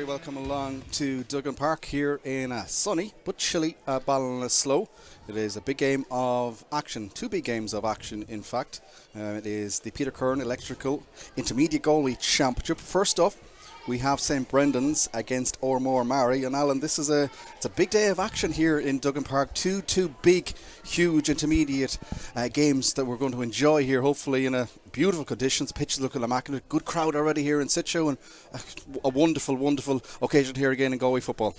very welcome along to Duggan Park here in sunny but chilly Ballinasloe. It is a big game of action, two big games of action in fact. It is the Peter Kern Electrical Intermediate Galway Championship. First off, we have St Brendan's against Oranmore Maree. And Alan, it's a big day of action here in Duggan Park. Two big, huge intermediate games that we're going to enjoy here, hopefully in beautiful conditions. The pitch is looking immaculate. Good crowd already here in situ, and a wonderful, wonderful occasion here again in Galway football.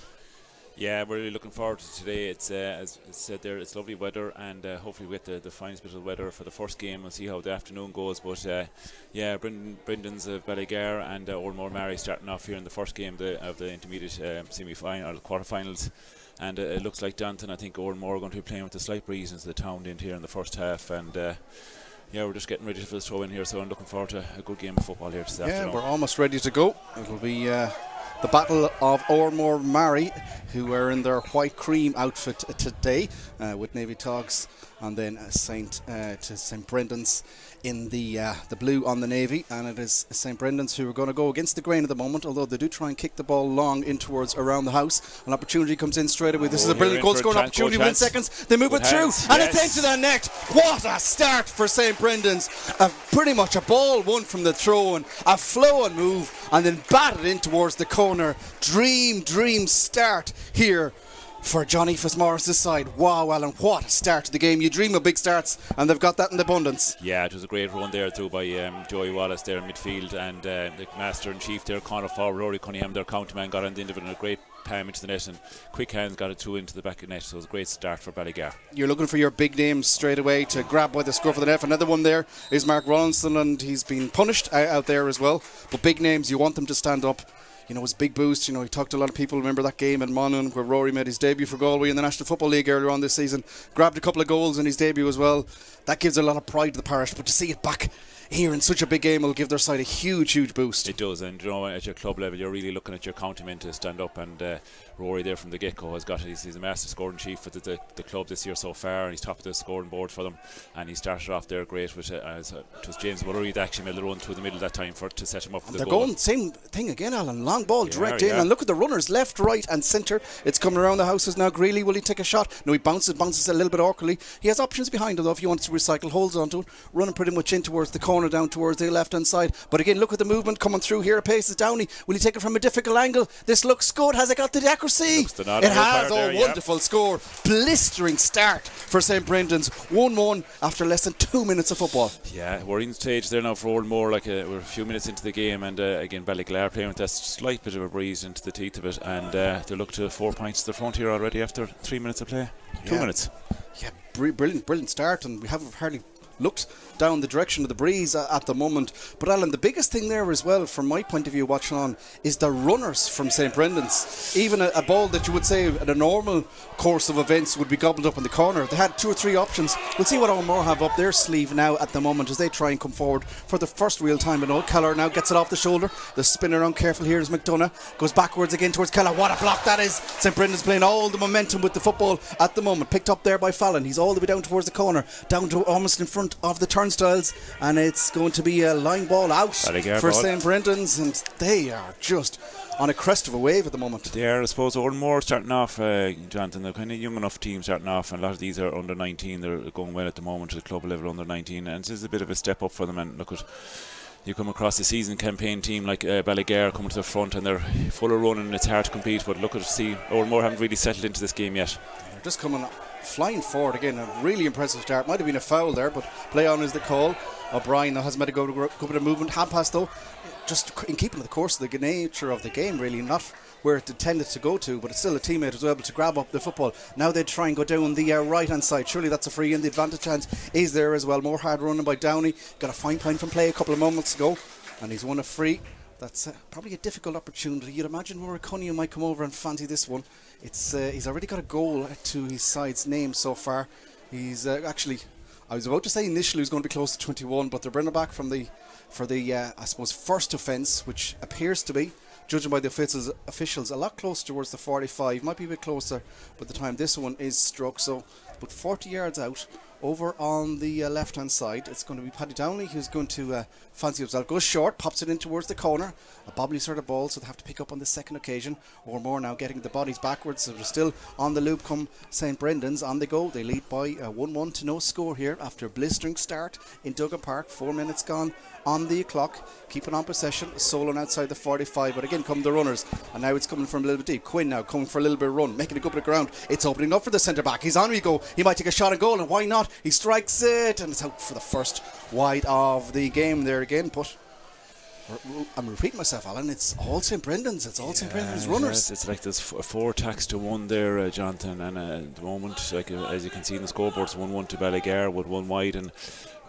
Yeah, we're really looking forward to today. It's as said there, it's lovely weather, and hopefully we get the finest bit of weather for the first game. We'll see how the afternoon goes. But yeah, Brendan's of Ballygar and Oranmore Maree starting off here in the first game of the intermediate semi-final or quarterfinals. And it looks like Danton, I think Oranmore are going to be playing with a slight breeze into the town end here in the first half. And yeah, we're just getting ready for the throw in here, so I'm looking forward to a good game of football here this afternoon. Yeah, we're almost ready to go. It'll be the battle of Oranmore Maree, who are in their white cream outfit today with navy togs, and then St Brendan's in the blue on the navy. And it is St Brendan's who are going to go against the grain at the moment, although they do try and kick the ball long in towards around the house. An opportunity comes in straight away. This is a brilliant goal scoring opportunity within seconds. They move it through, and it's into the net. What a start for St Brendan's. Pretty much a ball won from the throw, and a flow and move, and then batted in towards the corner. Dream start here for Johnny Fitzmaurice's side. Wow, Alan, what a start to the game. You dream of big starts, and they've got that in abundance. Yeah, it was a great run there through by Joey Wallace there in midfield, and the master in chief there, Conor forward, Rory Cunningham, their county man, got on the end of it in a great palm into the net, and quick hands got it two into the back of the net. So it was a great start for Ballygar. You're looking for your big names straight away to grab by the scruff of the neck. Another one there is Mark Rollinson, and he's been punished out there as well. But big names, you want them to stand up. You know, his big boost, you know, he talked to a lot of people. Remember that game in Monaghan where Rory made his debut for Galway in the National Football League earlier on this season. Grabbed a couple of goals in his debut as well. That gives a lot of pride to the parish. But to see it back here in such a big game will give their side a huge boost. It does, and you know, at your club level you're really looking at your county men to stand up, and Rory there from the get-go has got he's a master scoring chief for the club this year so far, and he's top of the scoring board for them, and he started off there great with it was James Mullery that actually made the run through the middle that time to set him up for the goal. They're going same thing again, Alan, long ball direct in, and look at the runners left, right and centre. It's coming around the houses now. Greeley, will he take a shot? No, he bounces a little bit awkwardly. He has options behind him though if he wants to recycle, holds onto it, running pretty much in towards the corner, down towards the left hand side. But again, look at the movement coming through here. Pace is Downey. Will he take it from a difficult angle? This looks good. Has it got the accuracy? It has. Wonderful score. Blistering start for St Brendan's. 1-1 after less than 2 minutes of football. Yeah, we're in stage there now for Oranmore. We're a few minutes into the game, and again Ballygar playing with that slight bit of a breeze into the teeth of it, and they look to 4 points to the front here already after 3 minutes of play. 2 minutes. Yeah, brilliant start, and we haven't hardly looked down the direction of the breeze at the moment. But Alan, the biggest thing there as well from my point of view watching on is the runners from St Brendan's. Even a ball that you would say at a normal course of events would be gobbled up in the corner, they had 2 or 3 options. We'll see what Oranmore have up their sleeve now at the moment as they try and come forward for the first real time. And old Keller now gets it off the shoulder. The spin around careful here is McDonough, goes backwards again towards Keller. What a block that is. St Brendan's playing all the momentum with the football at the moment, picked up there by Fallon. He's all the way down towards the corner, down to almost in front of the turnstiles, and it's going to be a line ball out for St Brendan's, and they are just on a crest of a wave at the moment. They are, I suppose. Oranmore starting off, Jonathan, they're kind of young enough team starting off, and a lot of these are under 19. They're going well at the moment at the club level under 19, and this is a bit of a step up for them. And look at, you come across a season campaign team like Ballygar coming to the front, and they're full of running, and it's hard to compete. But look at Oranmore haven't really settled into this game yet. They're just coming flying forward again. A really impressive start. Might have been a foul there, but play on is the call. O'Brien now has made a good bit of movement. Half pass though, just in keeping with the course of the nature of the game, really not where it intended to go to, but it's still a teammate who's able to grab up the football. Now they try and go down the right hand side. Surely that's a free, and the advantage chance is there as well. More hard running by Downey. Got a fine point from play a couple of moments ago, and he's won a free. That's probably a difficult opportunity. You'd imagine Rory Cunningham might come over and fancy this one. He's already got a goal to his side's name so far. He's actually, I was about to say initially he was going to be close to 21, but they're bringing back for the I suppose first offence, which appears to be, judging by the officials, a lot closer towards the 45. Might be a bit closer by the time this one is struck. So, but 40 yards out, over on the left-hand side. It's going to be Paddy Downey who's going to fancy himself. Goes short, pops it in towards the corner. A bobbly sort of ball, so they have to pick up on the second occasion. Oranmore now getting the bodies backwards, so they're still on the loop come St. Brendan's. On the go, they lead by 1-1 to no score here after a blistering start in Duggan Park. 4 minutes gone on the clock. Keeping on possession, Solon outside the 45, but again come the runners, and now it's coming from a little bit deep. Quinn now coming for a little bit of run, making a good bit of ground. It's opening up for the centre back. He's on we go. He might take a shot at goal, and why not? He strikes it, and it's out for the first wide of the game there again. But I'm repeating myself, Alan. It's all St. Brendan's. It's all St. Brendan's runners. It's like there's 4 attacks to 1 there, Jonathan. And at the moment, like as you can see in the scoreboards, 1-1 to Ballygar with 1 wide, and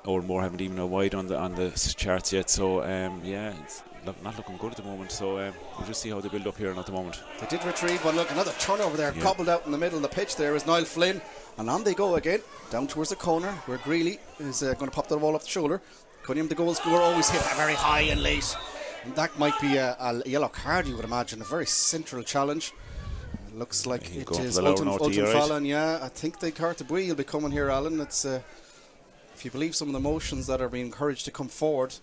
Oranmore haven't even a wide on the charts yet. So it's not looking good at the moment. So we'll just see how they build up here at the moment. They did retrieve, but look, another turnover there, cobbled out in the middle of the pitch. There is Niall Flynn, and on they go again, down towards the corner where Greeley is going to pop the ball off the shoulder. Cunningham, the goal scorer, always hit very high and late, and that might be a yellow card, you would imagine. A very central challenge. It looks like it is Ultim Fallon. Yeah, I think the card to Bui will be coming here, Alan. It's if you believe some of the motions that are being encouraged to come forward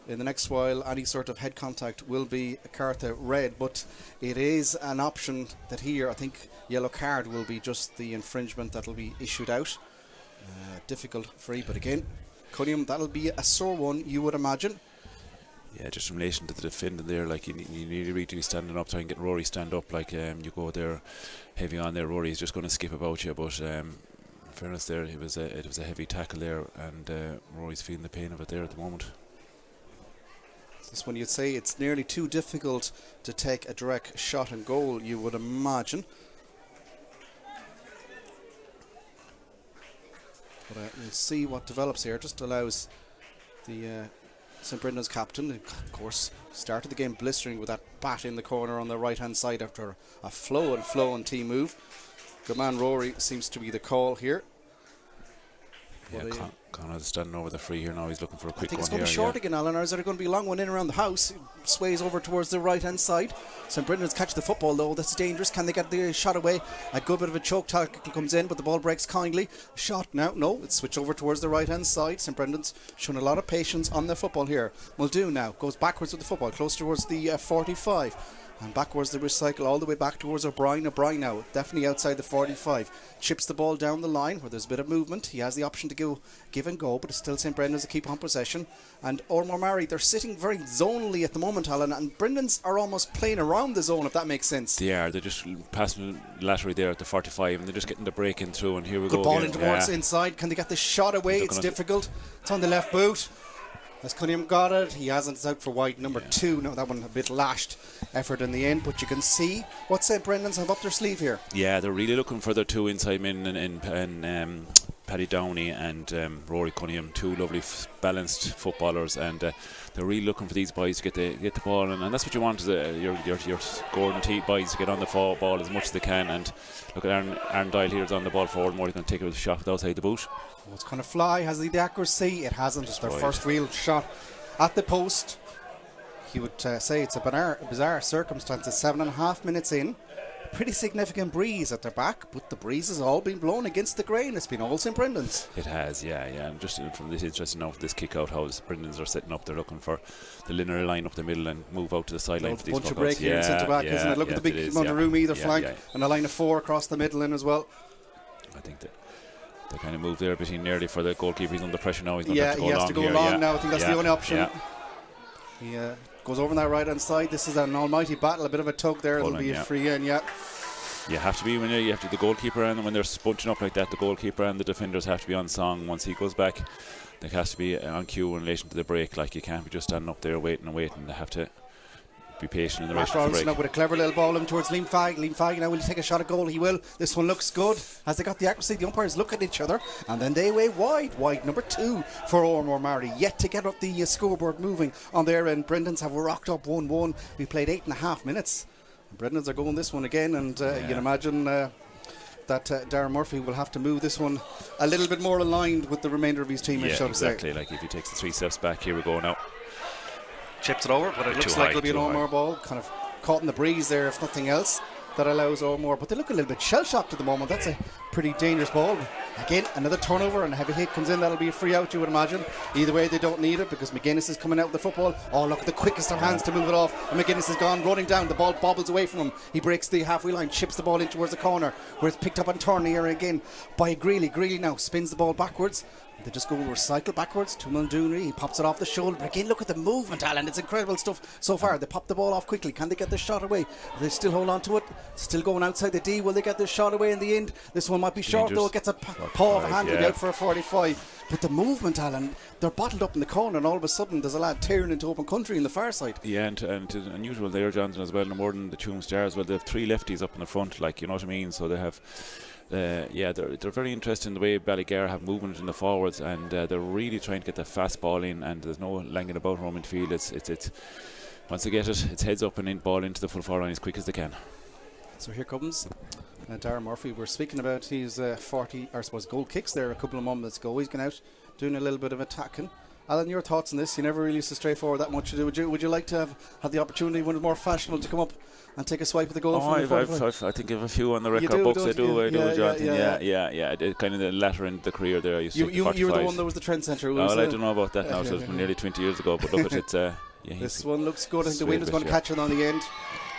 in the next while, any sort of head contact will be a Carta red, but it is an option that here I think yellow card will be just the infringement that will be issued out. Difficult free, but again, Cunningham, that'll be a sore one, you would imagine. Yeah, just in relation to the defending there, like you need to be standing up, try and get Rory stand up. Like you go there heavy on there, Rory's just going to skip about you, but in fairness there, it was a heavy tackle there, and Rory's feeling the pain of it there at the moment. This one, you'd say it's nearly too difficult to take a direct shot and goal, you would imagine. But we'll see what develops here. Just allows the St. Brendan's captain, who of course started the game blistering with that bat in the corner on the right hand side after a flowing team move. Good man Rory seems to be the call here. Yeah, Conrad's standing over the free here now. He's looking for a quick one here. I think it's going to be short again, Alan, or is it going to be a long one in around the house? It sways over towards the right hand side. St. Brendan's catch the football though. That's dangerous. Can they get the shot away? A good bit of a choke tackle comes in, but the ball breaks kindly. Shot now. No, it's switched over towards the right hand side. St. Brendan's showing a lot of patience on their football here. Muldoon now goes backwards with the football, close towards the 45. And backwards the recycle all the way back towards O'Brien. O'Brien now definitely outside the 45. Chips the ball down the line where there's a bit of movement. He has the option to give and go, but it's still St. Brendan's to keep on possession. And Oranmore Maree, they're sitting very zonally at the moment, Alan, and Brendan's are almost playing around the zone, if that makes sense. They are. They're just passing laterally there at the 45, and they're just getting the break in through, and here we go. Good ball in towards inside. Can they get the shot away? It's difficult. It's on the left boot. As Cunningham got it, he hasn't. It's out for wide number 2. No, that one a bit lashed effort in the end, but you can see what St. Brendan's have up their sleeve here. Yeah, they're really looking for their 2 inside men and Paddy Downey and Rory Cunningham, 2 lovely balanced footballers, and they're really looking for these boys to get the ball, and that's what you want is your scoring boys to get on the ball as much as they can. And look at Aaron Dial here is on the ball forward more. He's going to take it with a shot with outside the boot. Oh, it's going to fly. Has he the accuracy? It hasn't. It's their first real shot at the post. He would say it's a bizarre circumstances. 7.5 minutes in. Pretty significant breeze at their back, but the breeze has all been blown against the grain. It's been all St. Brendan's. It has, yeah. And just from this interesting note, this kick out, how St. Brendan's are setting up. They're looking for the linear line up the middle and move out to the sideline for these bunch of break here in centre back, isn't it? Look at the big amount of room either flank, and a line of 4 across the middle in as well. I think that they kind of move there between nearly for the goalkeeper. He's under pressure now. He's not he has to go long now. I think that's the only option. He goes over on that right hand side. This is an almighty battle, a bit of a tug there. It'll be a free in, You have to be when you have to the goalkeeper, and when they're bunching up like that, the goalkeeper and the defenders have to be on song. Once he goes back, there has to be on cue in relation to the break. Like you can't be just standing up there waiting. They have to be patient in the relation to the break. Now with a clever little ball in towards Liam Fagg. Liam Fagg now will he take a shot at goal? He will. This one looks good. Has they got the accuracy? The umpires look at each other, and then they weigh wide number 2 for Oranmore Maree. Yet to get up the scoreboard moving on their end. Brendan's have rocked up 1-1. We played 8.5 minutes. Brendan's are going this one again, and you can imagine that Darren Murphy will have to move this one a little bit more aligned with the remainder of his teammates, shall we say. Exactly, like if he takes the 3 steps back, here we go now. Chips it over, but it looks like it'll be an Oranmore ball, kind of caught in the breeze there, if nothing else. that allows Oranmore, but they look a little bit shell-shocked at the moment. That's a pretty dangerous ball. Again, another turnover and a heavy hit comes in. That'll be a free out, you would imagine. Either way, they don't need it because McGuinness is coming out with the football. Oh, look, the quickest of hands to move it off. And McGuinness is gone running down. The ball bobbles away from him. He breaks the halfway line, chips the ball in towards the corner, where it's picked up on turn here again by Greeley. Greeley now spins the ball backwards. They just go recycle backwards to Muldooney. He pops it off the shoulder. But again, look at the movement, Alan. It's incredible stuff so far. They pop the ball off quickly. Can they get this shot away? They still hold on to it. Still going outside the D. Will they get this shot away in the end? This one might be short, though. It gets a paw of a hand out for a 45. But the movement, Alan, they're bottled up in the corner, and all of a sudden there's a lad tearing into open country in the far side. Yeah, and it's unusual there, Jonathan, as well. No more than the Tuam Stars. Well, they have 3 lefties up in the front, like, you know what I mean? So they have. They're very interested in the way Ballygar have movement in the forwards, and they're really trying to get that fast ball in, and there's no langing about home in field. It's once they get it, it's heads up and in ball into the full forward line as quick as they can. So here comes Darren Murphy. We're speaking about his 40, or I suppose, goal kicks there a couple of moments ago. He's gone out doing a little bit of attacking. Alan, your thoughts on this? You never really used to stray forward that much. Would you like to have had the opportunity when it's more fashionable to come up and take a swipe at the goal? I think I have a few on the record books. I do, Jonathan. Yeah. Kind of the latter end of the career there. I used to you were the one that was the trend centre. I don't know about that now. It was nearly 20 years ago. But look at it. This one looks good. I think the wind is going to catch it on the end.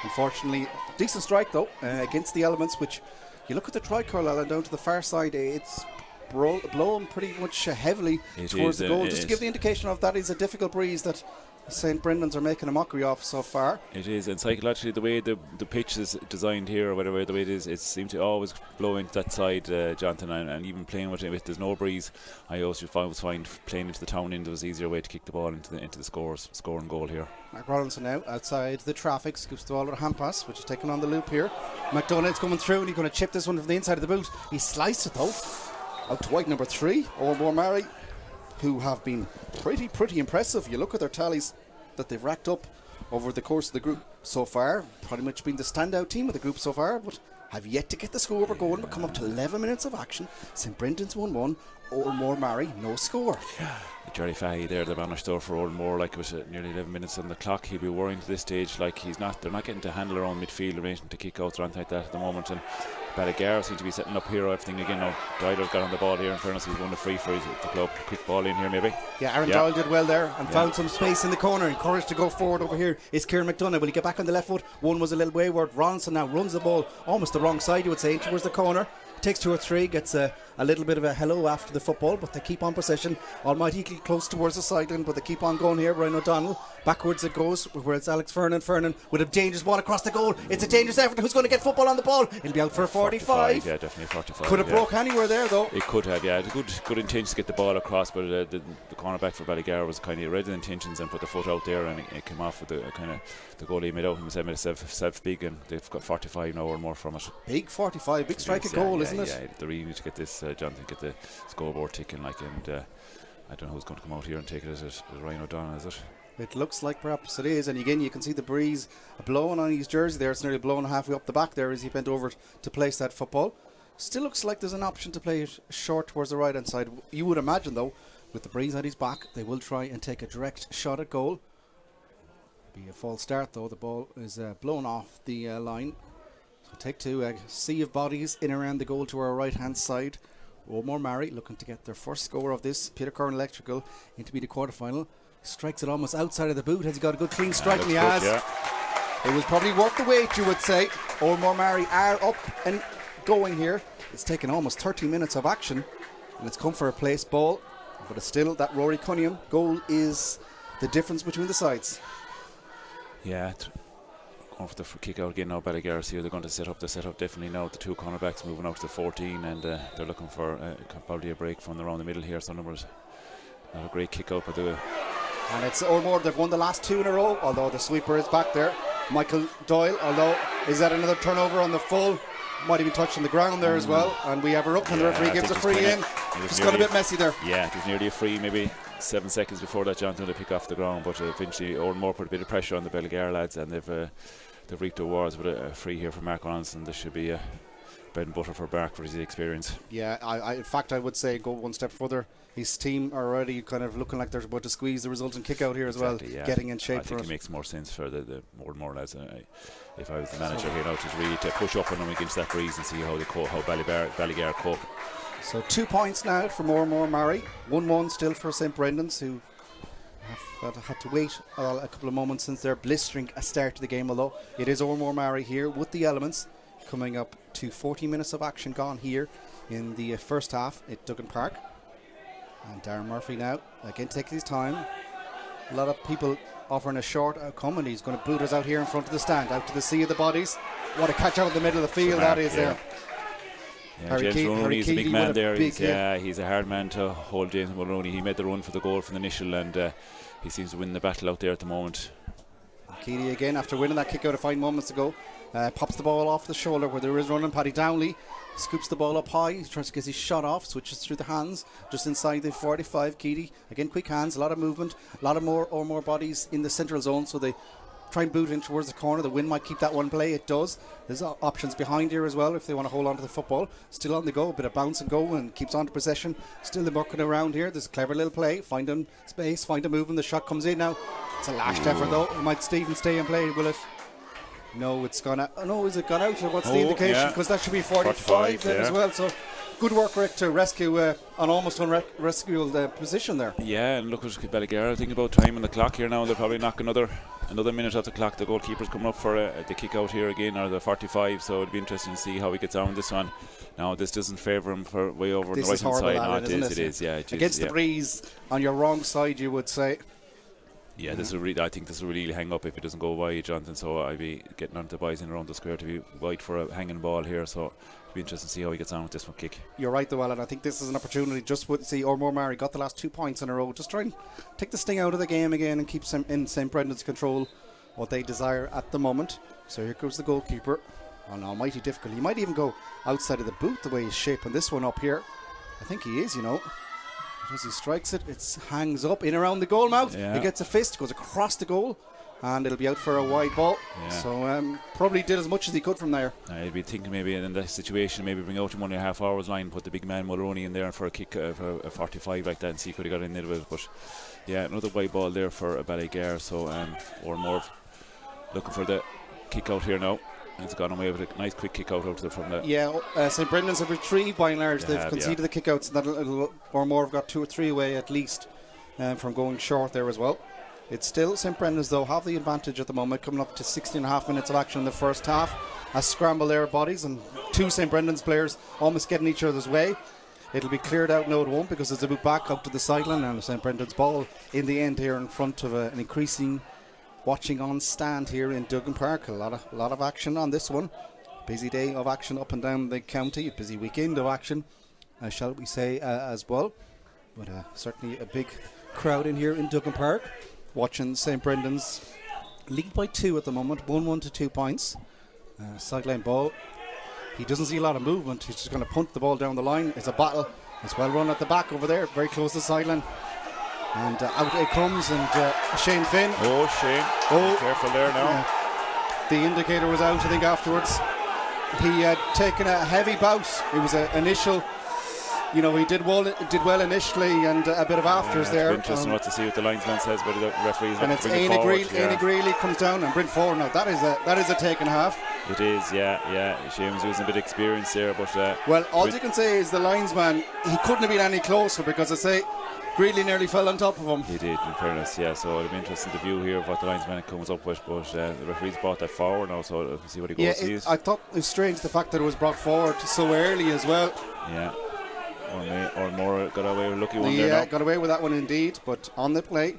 Unfortunately, decent strike though against the elements. Which you look at the tricurl, Alan, down to the far side. It's blown pretty much heavily towards the goal, just to give the indication of that is a difficult breeze that St. Brendan's are making a mockery of so far. It is, and psychologically the way the pitch is designed here, or whatever the way it is, it seems to always blow into that side, Jonathan, and even playing with it, if there's no breeze, I always find playing into the town end was an easier way to kick the ball into the scoring goal here. Mark Rollinson now outside the traffic, scoops the ball with a hand pass, which is taken on the loop here. McDonald's coming through, and he's going to chip this one from the inside of the boot. He sliced it though. Out to white number 3, Oranmore Maree, who have been pretty impressive. You look at their tallies that they've racked up over the course of the group so far. Pretty much been the standout team of the group so far, but have yet to get the score over going. But come up to 11 minutes of action. St. Brendan's 1-1, Oranmore Maree no score. Jerry Fahey there, the banner store for Oranmore, like it was nearly 11 minutes on the clock. He'll be worrying to this stage, like they're not getting to handle their own midfield arrangement to kick outs or anything like that at the moment. And Ballygar seem to be setting up here everything again now. Doyle's got on the ball here. In fairness, he's won the free for the club. Quick ball in here maybe. Yeah, Aaron Doyle did well there and found some space in the corner. Encouraged to go forward over here is Kieran McDonough. Will he get back on the left foot? One was a little wayward. Ronson now runs the ball almost the wrong side, you would say, towards the corner. Takes 2 or 3, gets a little bit of a hello after the football, but they keep on possession. Almighty close towards the sideline, but they keep on going here. Ryan O'Donnell, backwards it goes, where it's Alex Fernan with a dangerous ball across the goal. It's a dangerous effort. Who's going to get football on the ball? It'll be out for a 45. Yeah, definitely 45. Could have broke anywhere there though. It could have, yeah. Good intentions to get the ball across, but the cornerback for Ballygar was kind of read the intentions and put the foot out there, and it came off with the kind of the goal he made out himself big, and they've got 45 now or more from it. Big 45, big strike goal, isn't it? Yeah, they really need to get this, Jonathan, get the scoreboard ticking, like, and I don't know who's going to come out here and take it. Is it Ryan O'Donnell, is it? It looks like perhaps it is, and again you can see the breeze blowing on his jersey there. It's nearly blowing halfway up the back there as he bent over to place that football. Still looks like there's an option to play it short towards the right hand side. You would imagine though, with the breeze at his back, they will try and take a direct shot at goal. Be a false start though. The ball is blown off the line. So take 2, a sea of bodies in around the goal to our right hand side. Oranmore Maree looking to get their first score of this. Peter Curran Electrical into be the quarterfinal. Strikes it almost outside of the boot. Has he got a good clean strike? And he has. Yeah. It was probably worth the wait, you would say. Oranmore Maree are up and going here. It's taken almost 30 minutes of action, and it's come for a place ball, but it's still that Rory Cunningham goal is the difference between the sides. Yeah, going for the kick out again now. Ballygar here, they're going to set up definitely now. The 2 cornerbacks moving out to the 14, and they're looking for probably a break from around the middle here. So numbers, not a great kick out, but and it's Oranmore. They've won the last 2 in a row, although the sweeper is back there. Michael Doyle, although is that another turnover on the full? Might have been touched on the ground there as well, and we have her up, and the referee gives a free in. Just got a bit messy there. Yeah, it was nearly a free, maybe 7 seconds before that Jonathan to pick off the ground, but eventually Oranmore put a bit of pressure on the Ballygar lads, and they've reaped the rewards with a free here from Mark Ronson. This should be bread and butter for Bark for his experience. Yeah, in fact, I would say go one step further. His team are already kind of looking like they're about to squeeze the resulting kick out here as well, getting in shape for it. I think it makes more sense for the more lads. If I was the manager here now, just really to push up on them against that breeze and see how Ballygar cope. So 2 points now for Oranmore Maree. 1-1 still for St Brendan's, who have had to wait a couple of moments since their blistering start to the game, although it is Oranmore Maree here with the elements, coming up to 40 minutes of action gone here in the first half at Duggan Park. And Darren Murphy now again takes his time. A lot of people offering a short outcome, and he's going to boot us out here in front of the stand, out to the sea of the bodies. What a catch out in the middle of the field that is there. Yeah, James Mulroney is a big man there. He's a hard man to hold, James Mulroney. He made the run for the goal from the initial, and he seems to win the battle out there at the moment. Keady again, after winning that kick out a fine moments ago, pops the ball off the shoulder where there is running. Paddy Downley scoops the ball up high. He tries to get his shot off, switches through the hands just inside the 45. Keady again, quick hands, a lot of movement, a lot of more bodies in the central zone, so they try and boot in towards the corner. The wind might keep that one play. It does. There's options behind here as well if they want to hold on to the football. Still on the go, a bit of bounce and go, and keeps on to possession. Still mucking around here. There's a clever little play. Find him space, find him moving. The shot comes in now. It's a lashed effort though. Might Stephen stay and play, will it? No, it's gone out. Oh, no, is it gone out? What's the indication? Because that should be 45 then as well. So good work, Rick, to rescue an almost unrescuable position there. Yeah, and look at Ballygar thinking about time on the clock here now. They'll probably knock another minute off the clock. The goalkeeper's coming up for the kick out here again, or the 45, so it'll be interesting to see how he gets on this one. Now, this doesn't favour him for way over on the right hand side. No, it is. Yeah, against the breeze on your wrong side, you would say. Yeah, I think this will really hang up if it doesn't go wide, Jonathan. So I'll be getting on to the boys in around the square to be wide for a hanging ball here. So it'll be interesting to see how he gets on with this one kick. You're right, though, Alan. I think this is an opportunity. Just to see Oranmore Maree got the last 2 points in a row. Just try and take the sting out of the game again and keep in St Brendan's control, what they desire at the moment. So here goes the goalkeeper. Oh, no, mighty difficult. He might even go outside of the boot the way he's shaping this one up here. I think he is, As he strikes it, it hangs up in around the goal mouth. He gets a fist, goes across the goal, and it'll be out for a wide ball. So probably did as much as he could from there. I'd be thinking maybe in that situation, maybe bring out him 1.5 hours line, put the big man Mulroney in there for a kick for a 45 like that, and see if he got in there with it. But yeah, another wide ball there for Ballygar. So Oranmore looking for the kick out here now. And it's gone away with a nice quick kick out from the. Yeah, St Brendan's have retrieved by and large. They've conceded the kick outs, and Oranmore have got 2 or 3 away at least from going short there as well. It's still St Brendan's though have the advantage at the moment, coming up to 16.5 minutes of action in the first half. A scramble there of bodies, and 2 St Brendan's players almost getting each other's way. It'll be cleared out, no it won't, because it's a boot back up to the sideline, and St Brendan's ball in the end here in front of an increasing watching on stand here in Duggan Park. A lot of action on this one. Busy day of action up and down the county. A busy weekend of action, shall we say, as well. But certainly a big crowd in here in Duggan Park watching St Brendan's lead by 2 at the moment. 1-1 to 2 points. Sideline ball. He doesn't see a lot of movement. He's just going to punt the ball down the line. It's a battle. It's well run at the back over there, very close to the sideline. And out it comes, and Shane Finn. Oh, Shane. Oh, careful there now. The indicator was out, I think, afterwards. He had taken a heavy bout. It was an initial, he did well initially, and a bit of afters there. It's interesting what to see what the linesman says, but the referee's and it's Éanna Greeley comes down and brings forward. Now that is a taken half. It is, yeah. Shane's losing a bit of experience there, but well, all you can say is the linesman, he couldn't have been any closer, because I say Greeley nearly fell on top of him. He did, in fairness, yeah. So it'll be interesting to view here what the linesman comes up with. But the referee's brought that forward now, so we'll see what he goes. Yeah, I thought it was strange the fact that it was brought forward so early as well. Yeah. Oranmore got away with a lucky one there. Yeah, got away with that one indeed. But on the play,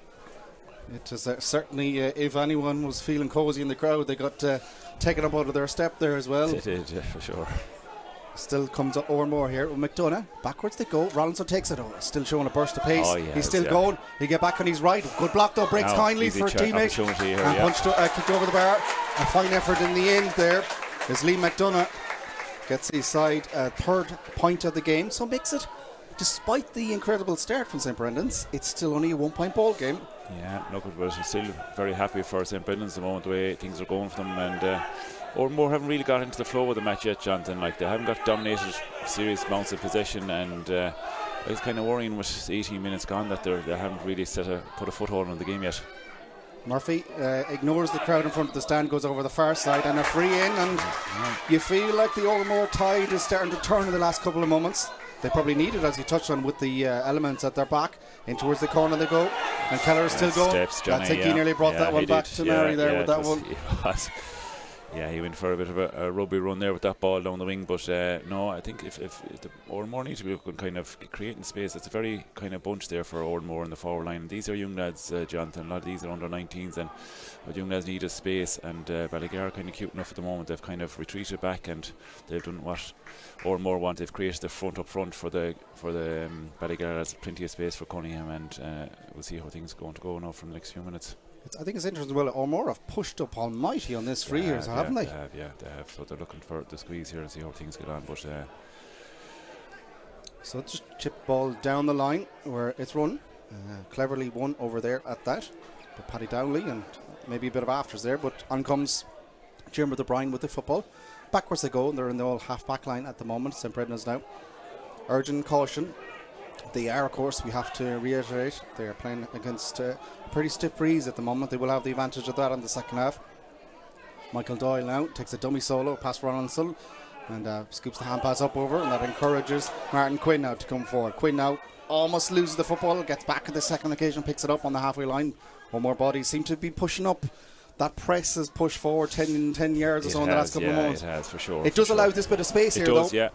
it was certainly, if anyone was feeling cosy in the crowd, they got taken up out of their step there as well. They did, yeah, for sure. Still comes up Oranmore here with McDonough. Backwards they go. Rollinson takes it. Still showing a burst of pace. He's still going. He get back on his right. Good block though. Breaks kindly for a teammate. Here, and punched, kicked over the bar. A fine effort in the end there as Lee McDonough gets his side 3rd point of the game. So makes it, despite the incredible start from St Brendan's, it's still only a 1-point ball game. Yeah, look, we're still very happy for St Brendan's at the moment, the way things are going for them, and Oranmore haven't really got into the flow of the match yet, Jonathan. Like, they haven't got dominated serious amounts of possession, and it's kind of worrying with 18 minutes gone that they haven't really put a foothold on the game yet. Murphy ignores the crowd in front of the stand, goes over the far side, and a free in, and you feel like the Oranmore tide is starting to turn in the last couple of moments. They probably need it, as you touched on, with the elements at their back. In towards the corner they go, and Keller is still going. Steps, Johnny, I think he nearly brought that one back to Maree there with that one. Yeah, he went for a bit of a rugby run there with that ball down the wing, but no, I think if the Oranmore need to be looking kind of creating space. It's a very kind of bunch there for Oranmore in the forward line. These are young lads, Jonathan. A lot of these are under 19s, and what young lads need is space. And Ballygar are kind of cute enough at the moment. They've kind of retreated back, and they've done what Oranmore want. They've created the front up front for the Ballygar. Has plenty of space for Cunningham, and we'll see how things are going to go now from the next few minutes. I think it's interesting as well. Oranmore have pushed up almighty on this free here, haven't they? They have. So they're looking for the squeeze here and see how things get on. But so just chip ball down the line where it's run. Cleverly won over there at that. But Paddy Downley and maybe a bit of afters there. But on comes Jim O'Brien with the football. Backwards they go. They're in the old half back line at the moment. St. Brendan's now. Urgent caution. They are, of course, we have to reiterate, they are playing against a pretty stiff breeze at the moment. They will have the advantage of that in the second half. Michael Doyle now takes a dummy solo past Ronaldson and scoops the hand pass up over, and that encourages Martin Quinn now to come forward. Quinn now almost loses the football, gets back at the second occasion, picks it up on the halfway line. One more bodies seem to be pushing up. That press has pushed forward 10 yards or so in the last couple of moments. It has, for sure. It does allow this bit of space here, though. Yeah.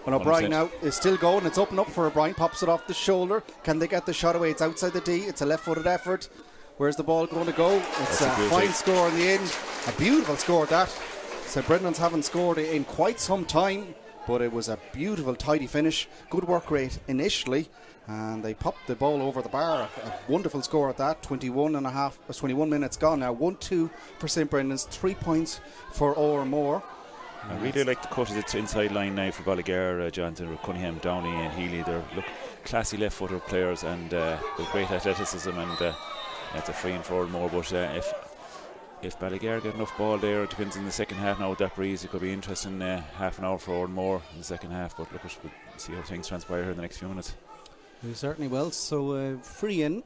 And O'Brien now is still going. It's open up for O'Brien. Pops it off the shoulder. Can they get the shot away? It's outside the D. It's a left-footed effort. Where's the ball going to go? It's a fine score in the end. A beautiful score, that. St. Brendan's haven't scored in quite some time, but it was a beautiful, tidy finish. Good work rate initially. And they popped the ball over the bar. A wonderful score at that. 21 minutes gone now. 1-2 for St. Brendan's. 3 points for Oranmore. I really like the cut of the inside line now for Ballygar, Jonathan, with Cunningham, Downey and Healy. They're classy left-footed players and with great athleticism, and it's a free in for Oranmore. But if Ballygar get enough ball there, it depends in the second half now with that breeze. It could be interesting half an hour for Oranmore in the second half. But look, we'll see how things transpire here in the next few minutes. We certainly will. So free in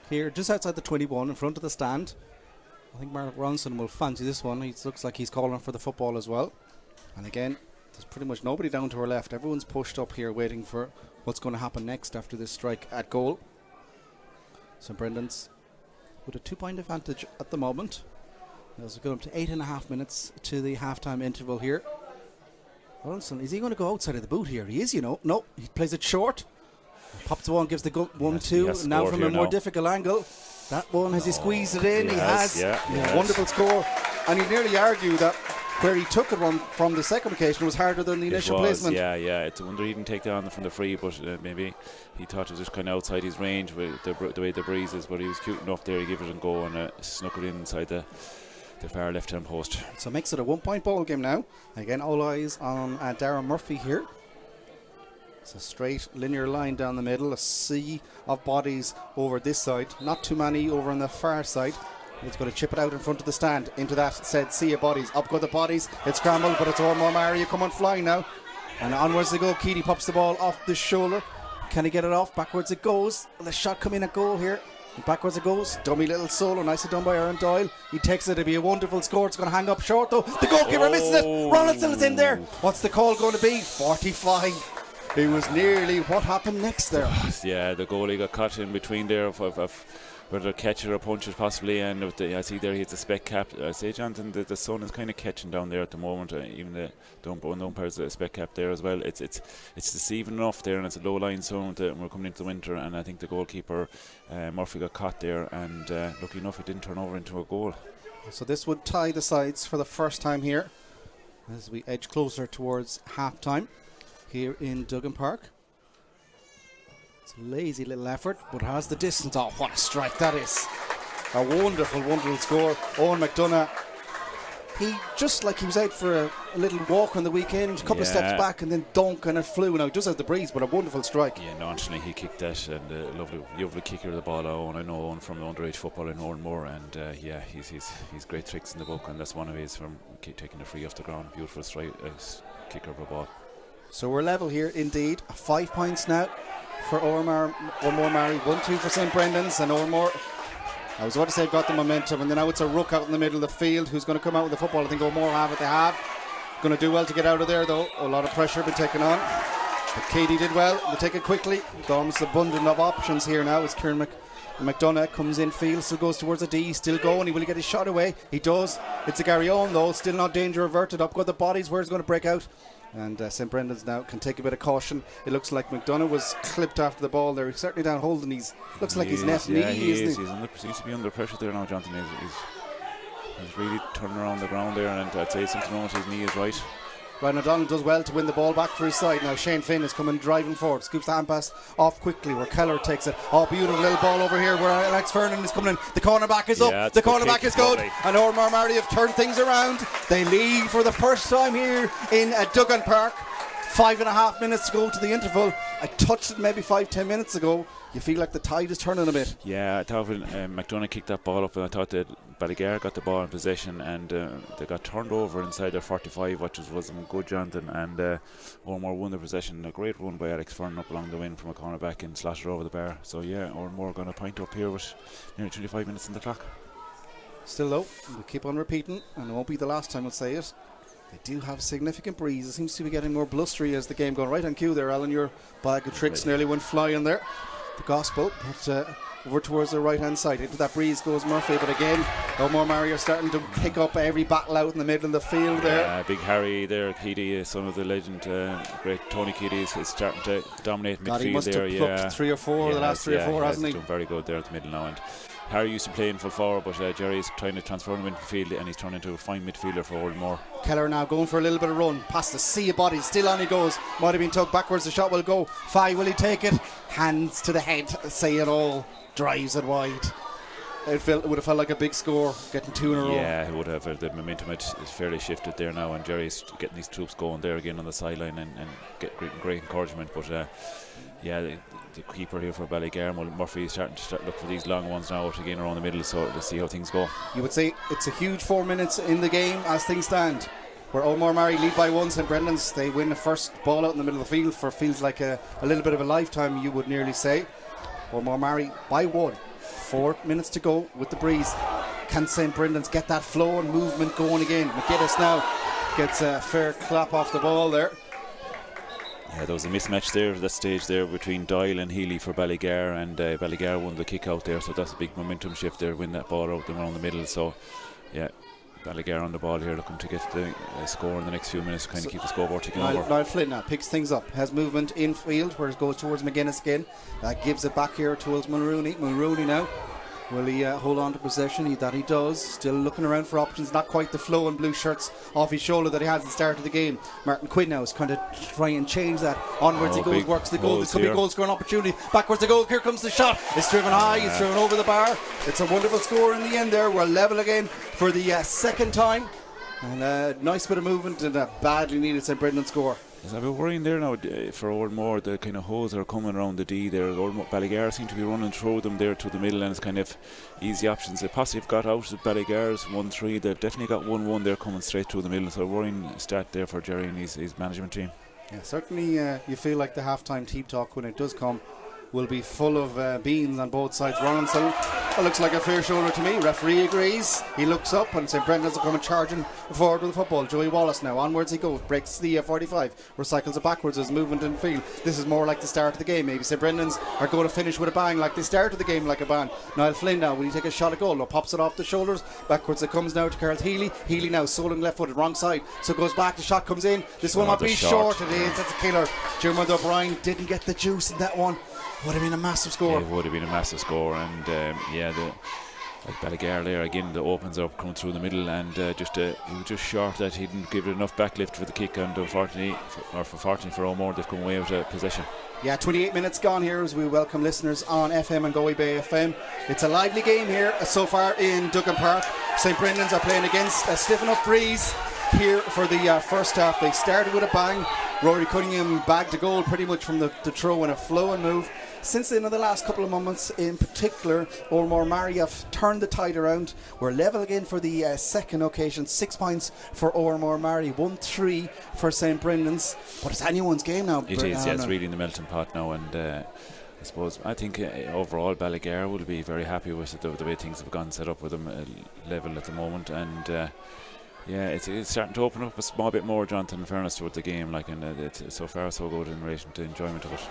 here just outside the 21 in front of the stand. I think Mark Ronson will fancy this one. He looks like he's calling for the football as well. And again, there's pretty much nobody down to our left. Everyone's pushed up here waiting for what's going to happen next after this strike at goal. St. Brendan's with a 2-point advantage at the moment. As we go up to 8.5 minutes to the halftime interval here. Ronson, is he going to go outside of the boot here? He is, you know. No, he plays it short. Pops the one, gives the 1-2. Now from a more difficult angle. That one, has he squeezed it in? He has. Wonderful score. And you'd nearly argue that where he took it from the second occasion was harder than the initial placement. Yeah. It's a wonder he didn't take that on from the free, but maybe he thought it was just kind of outside his range with the way the breeze is. But he was cute enough there. He gave it a go and snuck it in inside the far left-hand post. So makes it a 1-point ball game now. Again, all eyes on Darren Murphy here. It's a straight linear line down the middle, a sea of bodies over this side, not too many over on the far side. He's going to chip it out in front of the stand into that said sea of bodies. Up go the bodies, it's scrambled, but it's Oranmore. Maree come on flying now, and onwards they go. Keady pops the ball off the shoulder. Can he get it off? Backwards it goes. The shot come in at goal here. And backwards it goes. Dummy little solo, nicely done by Aaron Doyle. He takes it. It'll be a wonderful score. It's going to hang up short though. The goalkeeper misses it. Ronaldson is in there. What's the call going to be? 45. It was nearly what happened next there. Yeah, the goalie got caught in between there of whether catcher or punches possibly, and I see there he's a spec cap. I say, Jonathan, the sun is kind of catching down there at the moment. Even the umpires a spec cap there as well. It's deceiving enough there, and it's a low line zone. We're coming into the winter, and I think the goalkeeper Murphy got caught there, and lucky enough it didn't turn over into a goal. So this would tie the sides for the first time here as we edge closer towards half time here in Duggan Park. It's a lazy little effort, but has the distance. Oh, what a strike that is. A wonderful, wonderful score. Owen McDonough he just like he was out for a little walk on the weekend, a couple of steps back and then dunk and it flew. Now he does have the breeze, but a wonderful strike. Yeah, nonchalantly he kicked that, and lovely kicker of the ball. I know Owen from the underage football in Oranmore, and he's great tricks in the book, and that's one of his from taking the free off the ground. Beautiful strike, kicker of a ball. So we're level here indeed. 5 points now for Oranmore, Maree, 1-2 for St Brendan's, and Oranmore, I was about to say, got the momentum, and then now it's a ruck out in the middle of the field who's going to come out with the football. I think Oranmore have what they have. Going to do well to get out of there, though. A lot of pressure been taken on. But Katie did well. They take it quickly. Almost abundant of options here now as Kieran McDonough comes in field, still goes towards a D, still going. He will get his shot away. He does. It's a Gary Owen, though. Still not danger averted. Up go the bodies. Where's going to break out? And St Brendan's now can take a bit of caution. It looks like McDonough was clipped after the ball there. He's certainly down holding his. Looks like his left knee, isn't he? He seems to be under pressure there now, Jonathan. He's really turning around the ground there, and I'd say something wrong with his knee is right. Ryan O'Donnell does well to win the ball back for his side. Now Shane Finn is coming driving forward, scoops the hand pass off quickly where Keller takes it. Oh, beautiful little ball over here where Alex Fernan is coming in. The cornerback is up, the cornerback is good, and Oranmore Maree have turned things around. They lead for the first time here in Duggan Park. 5.5 minutes to go to the interval. I touched it maybe 5-10 minutes ago. You feel like the tide is turning a bit. Yeah, I thought when McDonough kicked that ball up, and I thought that Ballygar got the ball in possession, and they got turned over inside their 45, which was good, Jonathan, and Oranmore won the possession. A great run by Alex Fern up along the wing from a cornerback and slashed it over the bar. So yeah, Oranmore going to point up here with nearly 25 minutes on the clock. Still though, we'll keep on repeating, and it won't be the last time we'll say it. They do have significant breeze. It seems to be getting more blustery as the game going. Right on cue there, Alan. Your bag of tricks nearly went flying there. The gospel, but over towards the right hand side. Into that breeze goes Murphy, but again, Oranmore Maree are starting to pick up every battle out in the middle of the field there. Big Harry there, Keady, son of the legend, great Tony Keady, is starting to dominate midfield. He must there. Have plucked 3 or 4 the last 3 or 4, hasn't he? He's doing very good there at the middle now. And Harry used to play in full forward, but Jerry's trying to transfer him into midfield, and he's turned into a fine midfielder for Oranmore. Keller now going for a little bit of run past the sea of bodies. Still on he goes. Might have been tugged backwards. The shot will go. Fye, will he take it? Hands to the head, say it all. Drives it wide. It would have felt like a big score, getting 2 in a row. Yeah, it would have. The momentum is fairly shifted there now, and Jerry's getting these troops going there again on the sideline and get great encouragement. But the keeper here for Ballygar, Murphy, is starting to look for these long ones now again around the middle, so let's see how things go. You would say it's a huge 4 minutes in the game as things stand, where Oranmore Maree lead by 1. St Brendan's, they win the first ball out in the middle of the field for feels like a little bit of a lifetime, you would nearly say. Oranmore Maree by 1. 4 minutes to go with the breeze. Can St Brendan's get that flow and movement going again? McGuinness now gets a fair clap off the ball there. Yeah, there was a mismatch there at that stage there between Doyle and Healy for Ballygar, and Ballygar won the kick out there, so that's a big momentum shift there, win that ball out around the middle. So yeah, Ballygar on the ball here, looking to get the score in the next few minutes, kind of keep the scoreboard ticking over. Niall Flynn now picks things up, has movement in field where it goes towards McGuinness again. Gives it back here towards Mulrooney. Mulrooney now, will he hold on to possession? That he does. Still looking around for options. Not quite the flow and blue shirts off his shoulder that he had at the start of the game. Martin Quinn now is kind of trying and change that. Onwards he goes, works the goal. This could be goal scoring opportunity. Backwards the goal. Here comes the shot. It's driven high. It's driven over the bar. It's a wonderful score in the end there. We're level again for the second time. And a nice bit of movement and a badly needed St Brendan score. There's a bit worrying there now for Oranmore. The kind of holes are coming around the D there. Ballygar seem to be running through them there to the middle, and it's kind of easy options. They possibly have got out of Ballygar's 1-3. They've definitely got 1-1 there coming straight through the middle. So a worrying start there for Jerry and his management team. Yeah, certainly you feel like the half-time team talk when it does come will be full of beans on both sides. Ronaldson, that looks like a fair shoulder to me. Referee agrees. He looks up and St Brendan's are coming charging forward with the football. Joey Wallace now, onwards he goes, breaks the 45, recycles it backwards as movement in field. This is more like the start of the game. Maybe St Brendan's are going to finish with a bang like they started the game like a bang. Niall Flynn now, will he take a shot at goal? No, pops it off the shoulders. Backwards it comes now to Carl Healy. Healy now soling left footed, wrong side. So goes back, the shot comes in. This one might be short. It is, that's a killer. Jeremy O'Brien didn't get the juice in that one. Would have been a massive score. It would have been a massive score, and like Ballygar there again, the opens up coming through the middle, and he was just short that he didn't give it enough backlift for the kick, and fortunately for Oranmore, they've come away with a possession. Yeah, 28 minutes gone here as we welcome listeners on FM and Galway Bay FM. It's a lively game here so far in Duggan Park. St. Brendan's are playing against a stiff enough breeze here for the first half. They started with a bang. Rory Cunningham bagged a goal pretty much from the throw in a flow and move. Since then, in the last couple of moments in particular, Oranmore Maree have turned the tide around. We're level again for the second occasion. 6 points for Oranmore Maree, 1-3 for St. Brendan's. But it's anyone's game now. It is, yeah, it's really in the melting pot now, and I think overall Ballygar will be very happy with it, the way things have gone, set up with them level at the moment, and yeah, it's starting to open up a small bit more, Jonathan, in fairness towards the game, like, and it's so far so good in relation to enjoyment of it.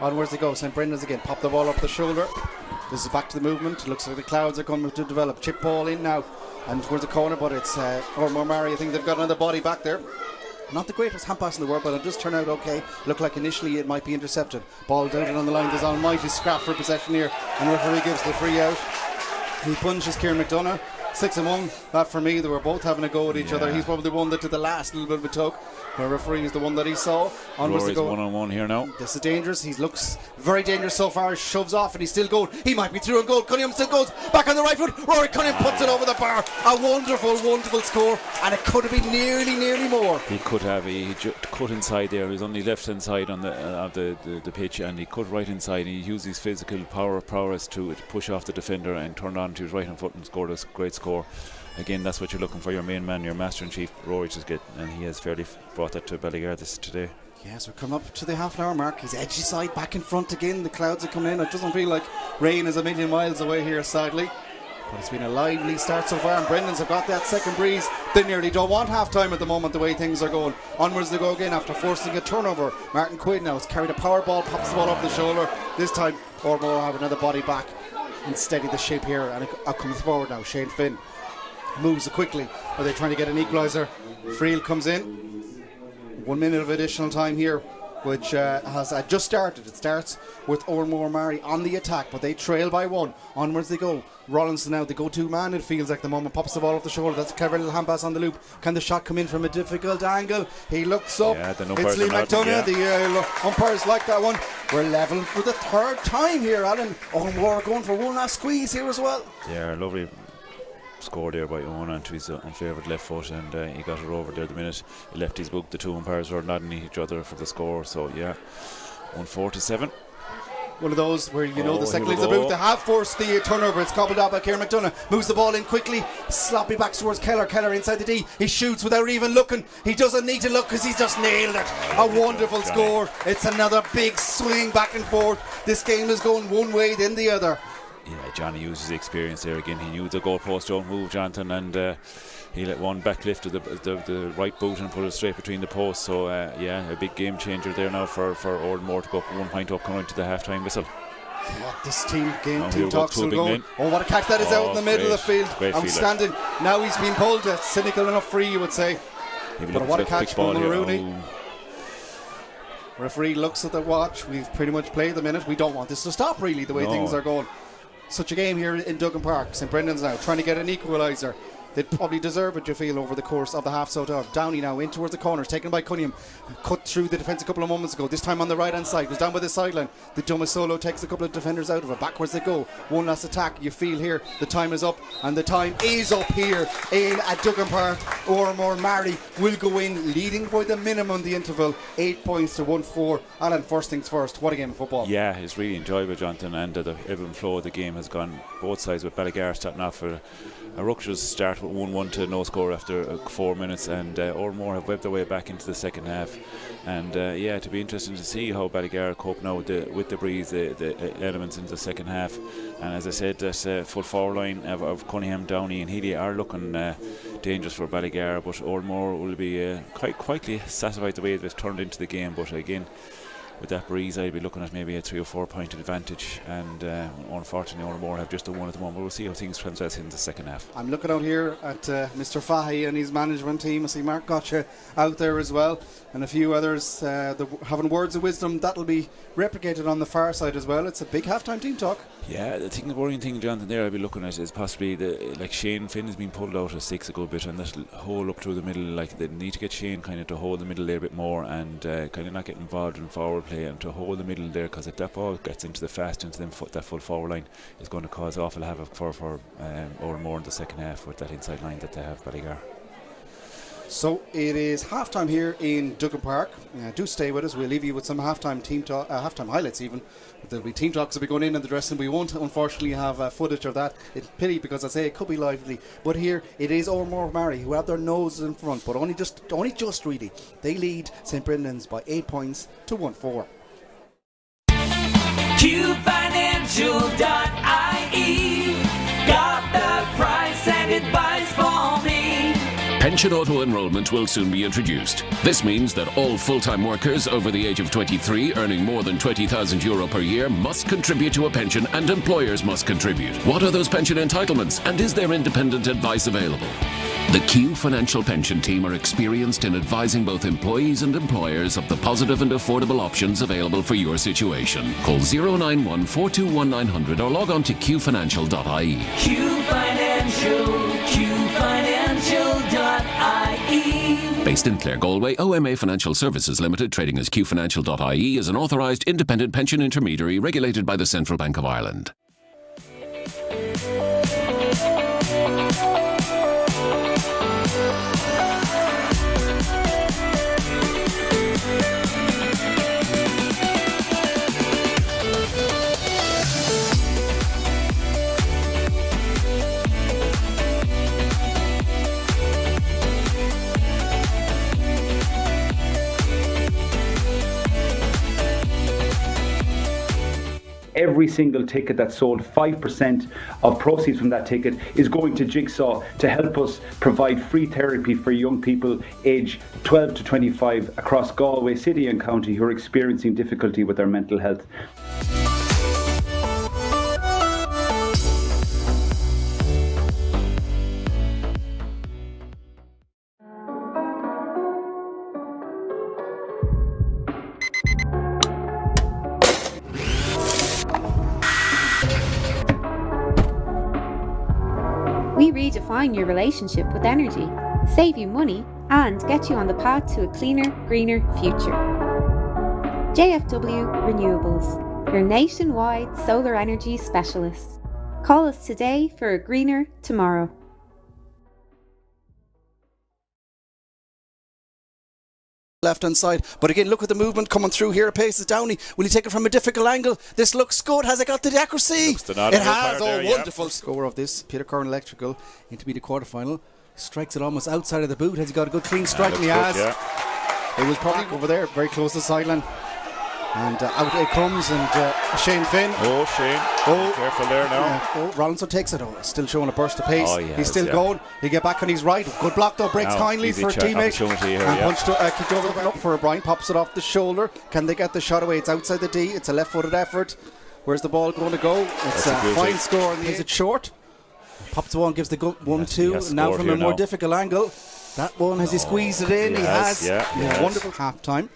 Onwards they go. St. Brendan's again. Pop the ball up the shoulder. This is back to the movement. Looks like the clouds are coming to develop. Chip ball in now. And towards the corner, but it's Oranmore Maree. I think they've got another body back there. Not the greatest hand pass in the world, but it'll just turn out okay. Look like initially it might be intercepted. Ball down on the line. There's an almighty scrap for possession here. And referee gives the free out. He punches Kieran McDonough. 6-1. That for me, they were both having a go at each other. He's probably the one that did the last little bit of a tug. The referee is the one that he saw. Rory's 1-on-1 here now. This is dangerous. He looks very dangerous so far. Shoves off and he's still going. He might be through and goal. Cunningham still goes back on the right foot. Rory Cunningham puts it over the bar. A wonderful, wonderful score, and it could have been nearly more. He could have. He cut inside there. He was on the left hand side on the pitch, and he cut right inside. He used his physical prowess to push off the defender and turned on to his right hand foot and scored a great score. Again, that's what you're looking for, your main man, your master in chief, Rory, to get, and he has fairly brought that to Ballygar today. Yes, we're coming up to the half an hour mark. He's edgy side, back in front again. The clouds are coming in. It doesn't feel like rain is a million miles away here, sadly. But it's been a lively start so far, and Brendan's have got that second breeze. They nearly don't want half time at the moment, the way things are going. Onwards they go again after forcing a turnover. Martin Quinn now has carried a power ball, pops the ball off the shoulder. This time, Oranmore have another body back and steady the ship here, and it comes forward now. Shane Finn moves quickly. Are they trying to get an equaliser? Friel comes in. 1 minute of additional time here, which has just started. It starts with Oranmore Maree on the attack, but they trail by 1. Onwards they go. Rollinson now, the go-to man, it feels like the moment, pops the ball off the shoulder. That's a clever little hand pass on the loop. Can the shot come in from a difficult angle? He looks up. Yeah, it's Lee McDonough. The umpires like that one. We're level for the third time here, Alan. Oranmore going for one last squeeze here as well. Yeah, lovely score there by Owen onto his unfavoured left foot, and he got it over there the minute he left his book. The two umpires were nodding at each other for the score, so yeah, 1-4-7. One of those where the second leaves the boot. They have forced the turnover. It's cobbled out by Kieran McDonough. Moves the ball in quickly. Sloppy back towards Keller. Keller inside the D. He shoots without even looking. He doesn't need to look because he's just nailed it. A wonderful score. It's another big swing back and forth. This game is going one way then the other. Yeah, Johnny used his experience there again. He knew the goalpost don't move, Jonathan, and he let one back lift to the right boot and put it straight between the posts. So yeah, a big game changer there now for Oranmore to go up 1 point up coming into the half-time whistle. Yeah, this team talks and going. Oh, what a catch that is out in the middle of the field. Outstanding. Now he's been pulled. Cynical enough free, you would say. But what a catch from Mulrooney. Referee looks at the watch. We've pretty much played the minute. We don't want this to stop, really, the way things are going. Such a game here in Duggan Park. St. Brendan's now trying to get an equaliser. They'd probably deserve it, you feel, over the course of the half. So Downey now in towards the corners, taken by Cunningham. Cut through the defence a couple of moments ago. This time on the right hand side, was down by the sideline. The Dumas Solo takes a couple of defenders out of it. Backwards they go. One last attack. You feel here the time is up, and the time is up here at Duggan Park. Oranmore Maree will go in leading by the minimum the interval, 8 points to 1-4. Alan, first things first, what a game of football. Yeah, it's really enjoyable, Jonathan, and the ebb and flow of the game has gone both sides, with Ballygar starting off for a ruckus start with 1-1 to no score after 4 minutes, and Oranmore have webbed their way back into the second half, and yeah, to be interesting to see how Ballygar cope now with the breeze, the elements into the second half. And as I said, that full forward line of Cunningham, Downey and Healy are looking dangerous for Ballygar, but Oranmore will be quite quietly satisfied the way they've turned into the game. But again, with that breeze, I'd be looking at maybe a 3 or 4 point advantage, and unfortunately Oranmore have just done one at the moment. We'll see how things translate in the second half. I'm looking out here at Mr. Fahy and his management team. I see Mark Gotcha out there as well, and a few others having words of wisdom. That'll be replicated on the far side as well. It's a big halftime team talk. Yeah, the worrying thing, Jonathan, there I'd be looking at is possibly like Shane Finn has been pulled out of 6 a good bit, and that'll hold up through the middle. Like they need to get Shane kind of to hold the middle there a bit more, and kind of not get involved in forward play, and to hold the middle there, because if that ball gets into that full forward line, is going to cause awful havoc for Oranmore in the second half with that inside line that they have Ballygar. So it is halftime here in Duggan Park. Do stay with us. We'll leave you with some halftime team talk, halftime highlights even. There'll be team talks will be going in the dressing. We won't unfortunately have footage of that. It's pity, because I say it could be lively. But here it is Oranmore Maree who have their noses in front, but only just really. They lead St. Brendan's by 8 points to 1-4. QFinancial.ie got the price and advice for me. Pension auto-enrolment will soon be introduced. This means that all full-time workers over the age of 23 earning more than €20,000 per year must contribute to a pension, and employers must contribute. What are those pension entitlements, and is there independent advice available? The Q Financial Pension Team are experienced in advising both employees and employers of the positive and affordable options available for your situation. Call 091 421 900 or log on to qfinancial.ie. Q Financial, qfinancial.ie. Based in Clare, Galway, OMA Financial Services Limited, trading as qfinancial.ie, is an authorised independent pension intermediary regulated by the Central Bank of Ireland. Every single ticket that's sold, 5% of proceeds from that ticket is going to Jigsaw to help us provide free therapy for young people aged 12 to 25 across Galway City and County who are experiencing difficulty with their mental health. We redefine your relationship with energy, save you money, and get you on the path to a cleaner, greener future. JFW Renewables, your nationwide solar energy specialists. Call us today for a greener tomorrow. Left hand side, but again look at the movement coming through here. Pace is Downey. Will he take it from a difficult angle? This looks good. Has it got the accuracy? It has. Wonderful score of this. Peter Curran Electrical into be the quarterfinal. Strikes it almost outside of the boot. Has he got a good clean strike? And he has. Yeah. It was probably over there, very close to the sideline. And out it comes, and Shane Finn. Oh, Shane. Oh, careful there now. Rollinson takes it. Still showing a burst of pace. He's still going. He'll get back on his right. Good block though. Breaks kindly for a teammate. And punched kicked over up for O'Brien. Pops it off the shoulder. Can they get the shot away? It's outside the D. It's a left-footed effort. Where's the ball going to go? It's a fine score. Is it short? Pops the one, gives the 1-2. Now from a more difficult angle. That one, has he squeezed it in? He has. Wonderful half-time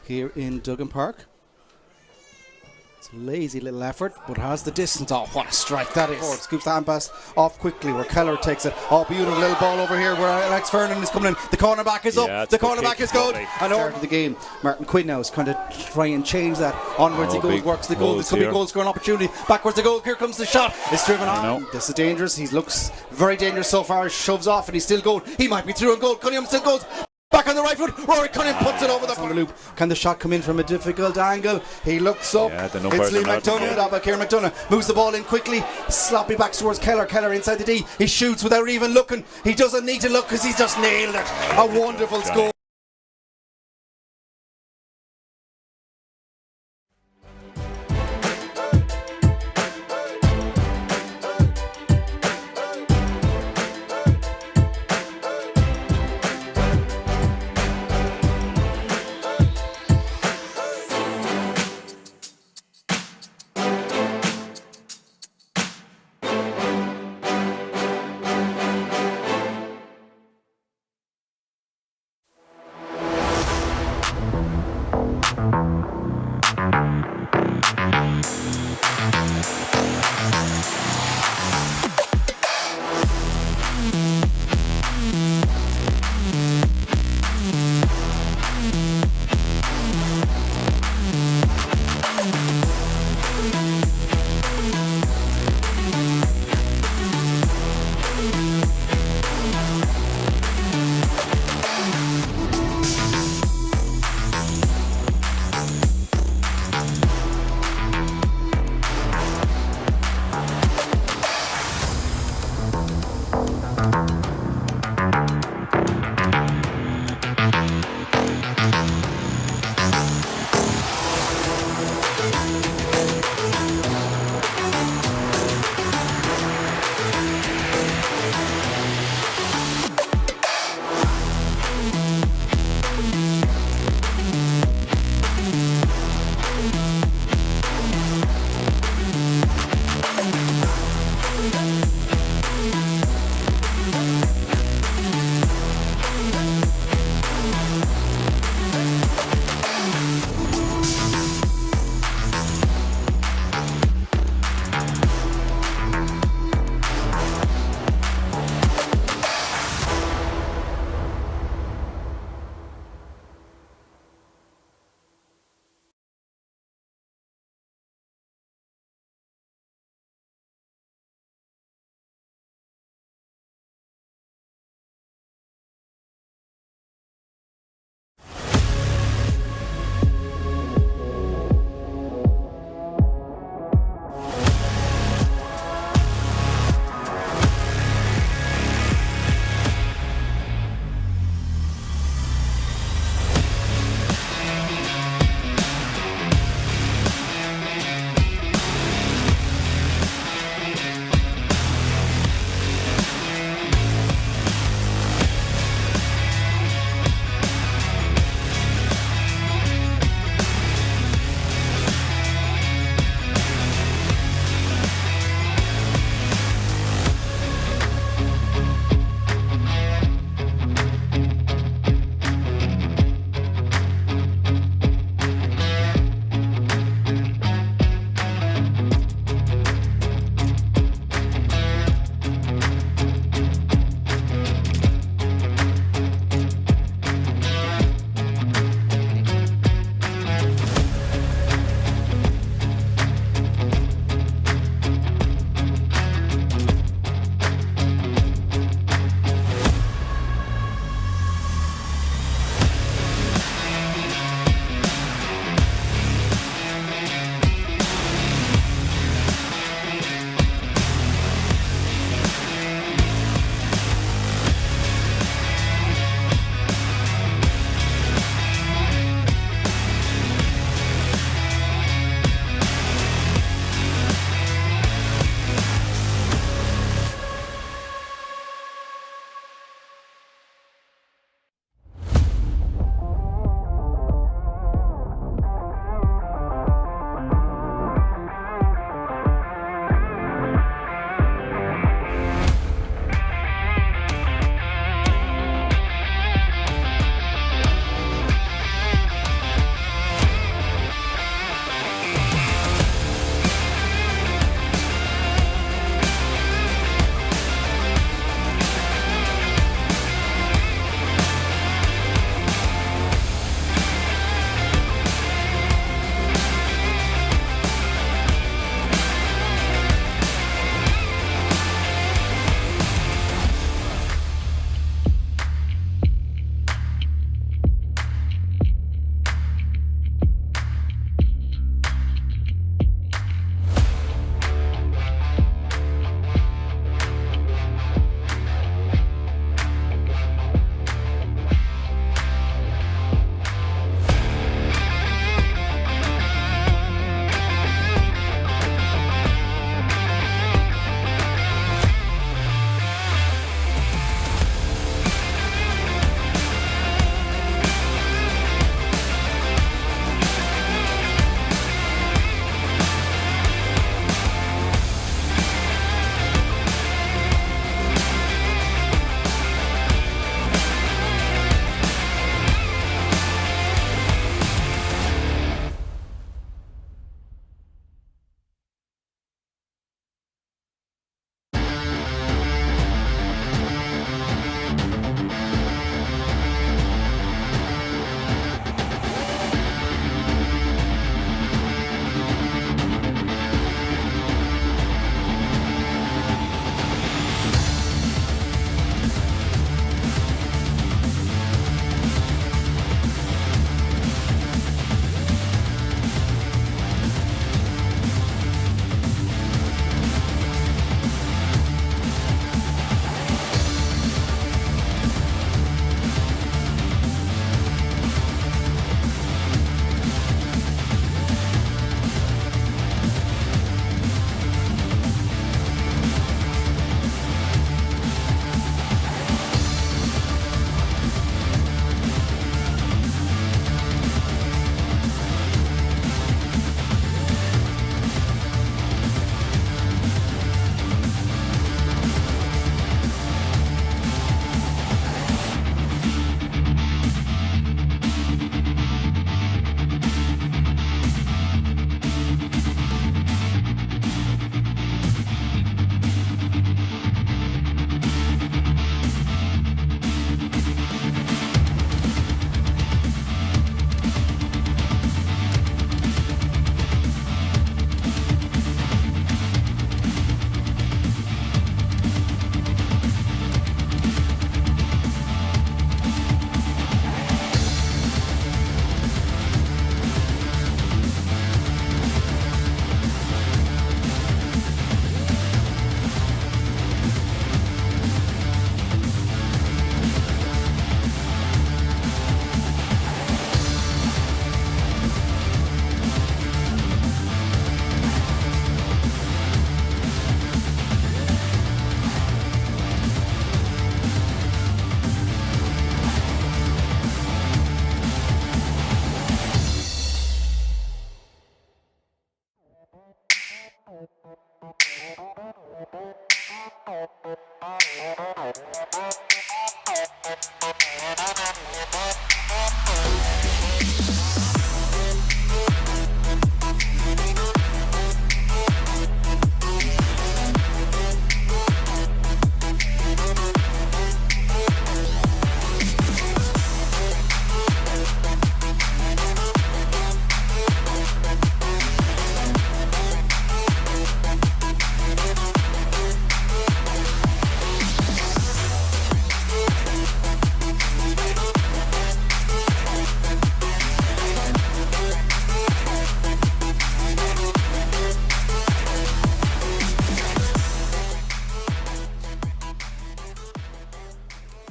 here in Duggan Park. It's a lazy little effort, but has the distance. Oh, what a strike that is. Scoops the hand pass off quickly where Keller takes it. Oh, beautiful little ball over here where Alex Vernon is coming in. The cornerback is up. The cornerback is good. And over the game, Martin Quinn now is kind of trying and change that. Onwards he goes, works the goal. This could be a goal scoring opportunity. Backwards the goal. Here comes the shot. It's driven on. This is dangerous. He looks very dangerous so far. Shoves off and he's still going. He might be through and goal. Cunningham still goes. Back on the right foot, Rory Cunningham puts it over the loop. Can the shot come in from a difficult angle? He looks up. It's Lee McDonough. Kieran McDonough moves the ball in quickly. Sloppy back towards Keller. Keller inside the D. He shoots without even looking. He doesn't need to look because he's just nailed it. A wonderful score.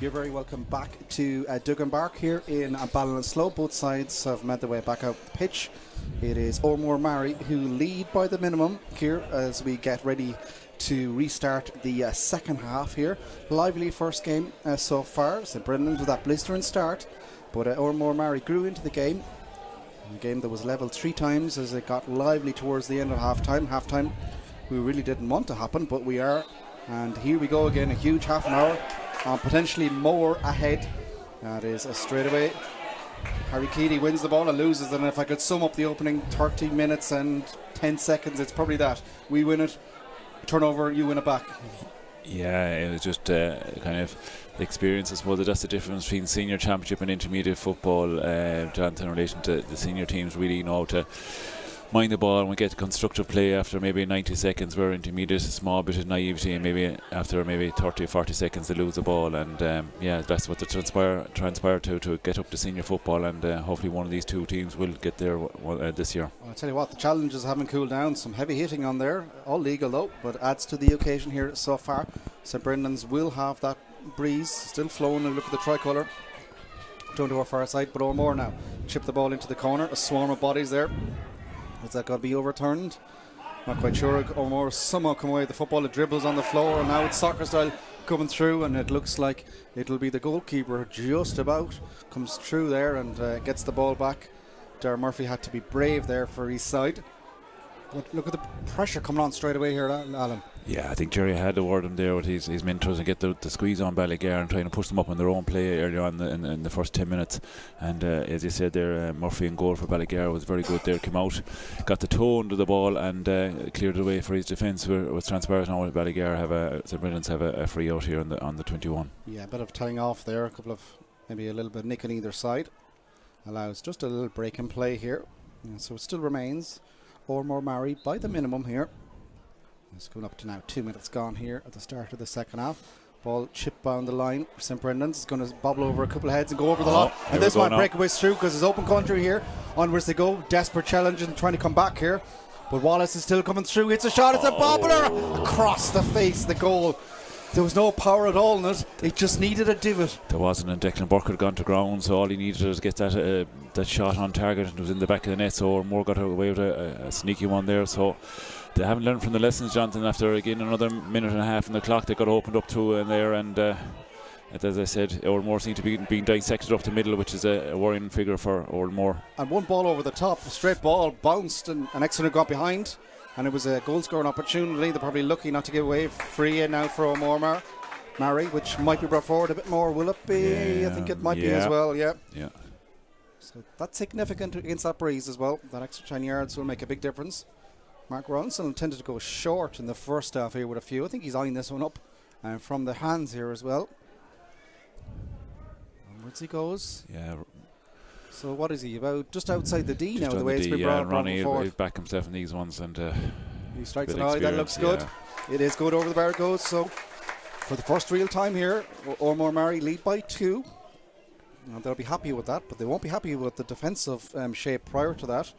You're very welcome back to Duggan Park here in Ballinasloe. Both sides have made their way back out the pitch. It is Oranmore Maree who lead by the minimum here as we get ready to restart the second half here. Lively first game so far. St Brendan's with that blistering start, but Oranmore Maree grew into the game. A game that was levelled 3 times as it got lively towards the end of half-time. Half-time we really didn't want to happen, but we are. And here we go again, a huge half an hour. Potentially more ahead. That is a straightaway. Harry Keady wins the ball and loses. And if I could sum up the opening 30 minutes and 10 seconds, it's probably that. We win it, turnover, you win it back. Yeah, it was just kind of the experience. I suppose that's the difference between senior championship and intermediate football, Jonathan, in relation to the senior teams really know to mind the ball and we get constructive play after maybe 90 seconds. We're intermediate, a small bit of naivety, and maybe after maybe 30 or 40 seconds they lose the ball. And that's what they transpire to get up to senior football, and hopefully one of these two teams will get there this year. Well, I'll tell you what, the challenges haven't cooled down. Some heavy hitting on there, all legal though, but adds to the occasion here so far. St Brendan's will have that breeze still flowing, and look at the tricolour down to our far side. But Oranmore now chip the ball into the corner, a swarm of bodies there. Is that got to be overturned? Not quite sure. Oranmore somehow come away with the football. It dribbles on the floor, and now it's soccer style coming through, and it looks like it'll be the goalkeeper just about comes through there and gets the ball back. Darren Murphy had to be brave there for his side. But look at the pressure coming on straight away here, Alan. Yeah, I think Jerry had a word in there with his mentors and get the squeeze on Ballygar and trying to push them up on their own play early on in the first 10 minutes. And as you said there, Murphy in goal for Ballygar was very good there. Came out, got the toe under the ball and cleared it away for his defence. With transparent now, Ballygar St Brendan's have a free out here on the 21. Yeah, a bit of tying off there, a couple of maybe a little bit nick on either side. Allows just a little break in play here. Yeah, so it still remains Oranmore Maree by the minimum here. It's coming up to now 2 minutes gone here at the start of the second half. Ball chip down the line for St Brendan's. It's going to bobble over a couple of heads and go over the lot. And this might break away through because it's open country here. Onwards they go. Desperate challenge and trying to come back here. But Wallace is still coming through. It's a shot. It's a bobbler across the face. The goal. There was no power at all in it. It just needed a divot. There wasn't, and Declan Burke had gone to ground, so all he needed was get that shot on target, and it was in the back of the net. So Moore got away with a sneaky one there. So they haven't learned from the lessons, Jonathan. After again another minute and a half on the clock, they got opened up to in there, and as I said, Oranmore seemed to be being dissected up the middle, which is a worrying figure for Oranmore. And one ball over the top, a straight ball bounced, and Exeter got behind. And it was a goal scoring opportunity. They're probably lucky not to give away free in now for Oranmore Maree, which might be brought forward a bit more. Will it be? I think it might be as well, yeah. So that's significant against that breeze as well. That extra 10 yards will make a big difference. Mark Ronson intended to go short in the first half here with a few. I think he's eyeing this one up from the hands here as well. Onwards he goes. Yeah. So what is he, about just outside the D just now, the way it's been brought Ronnie forward? he'll back himself in these ones, and he strikes an eye. That looks good. It is good, over the bar it goes. So for the first real time here, Oranmore Maree lead by 2. And they'll be happy with that, but they won't be happy with the defensive shape prior to that.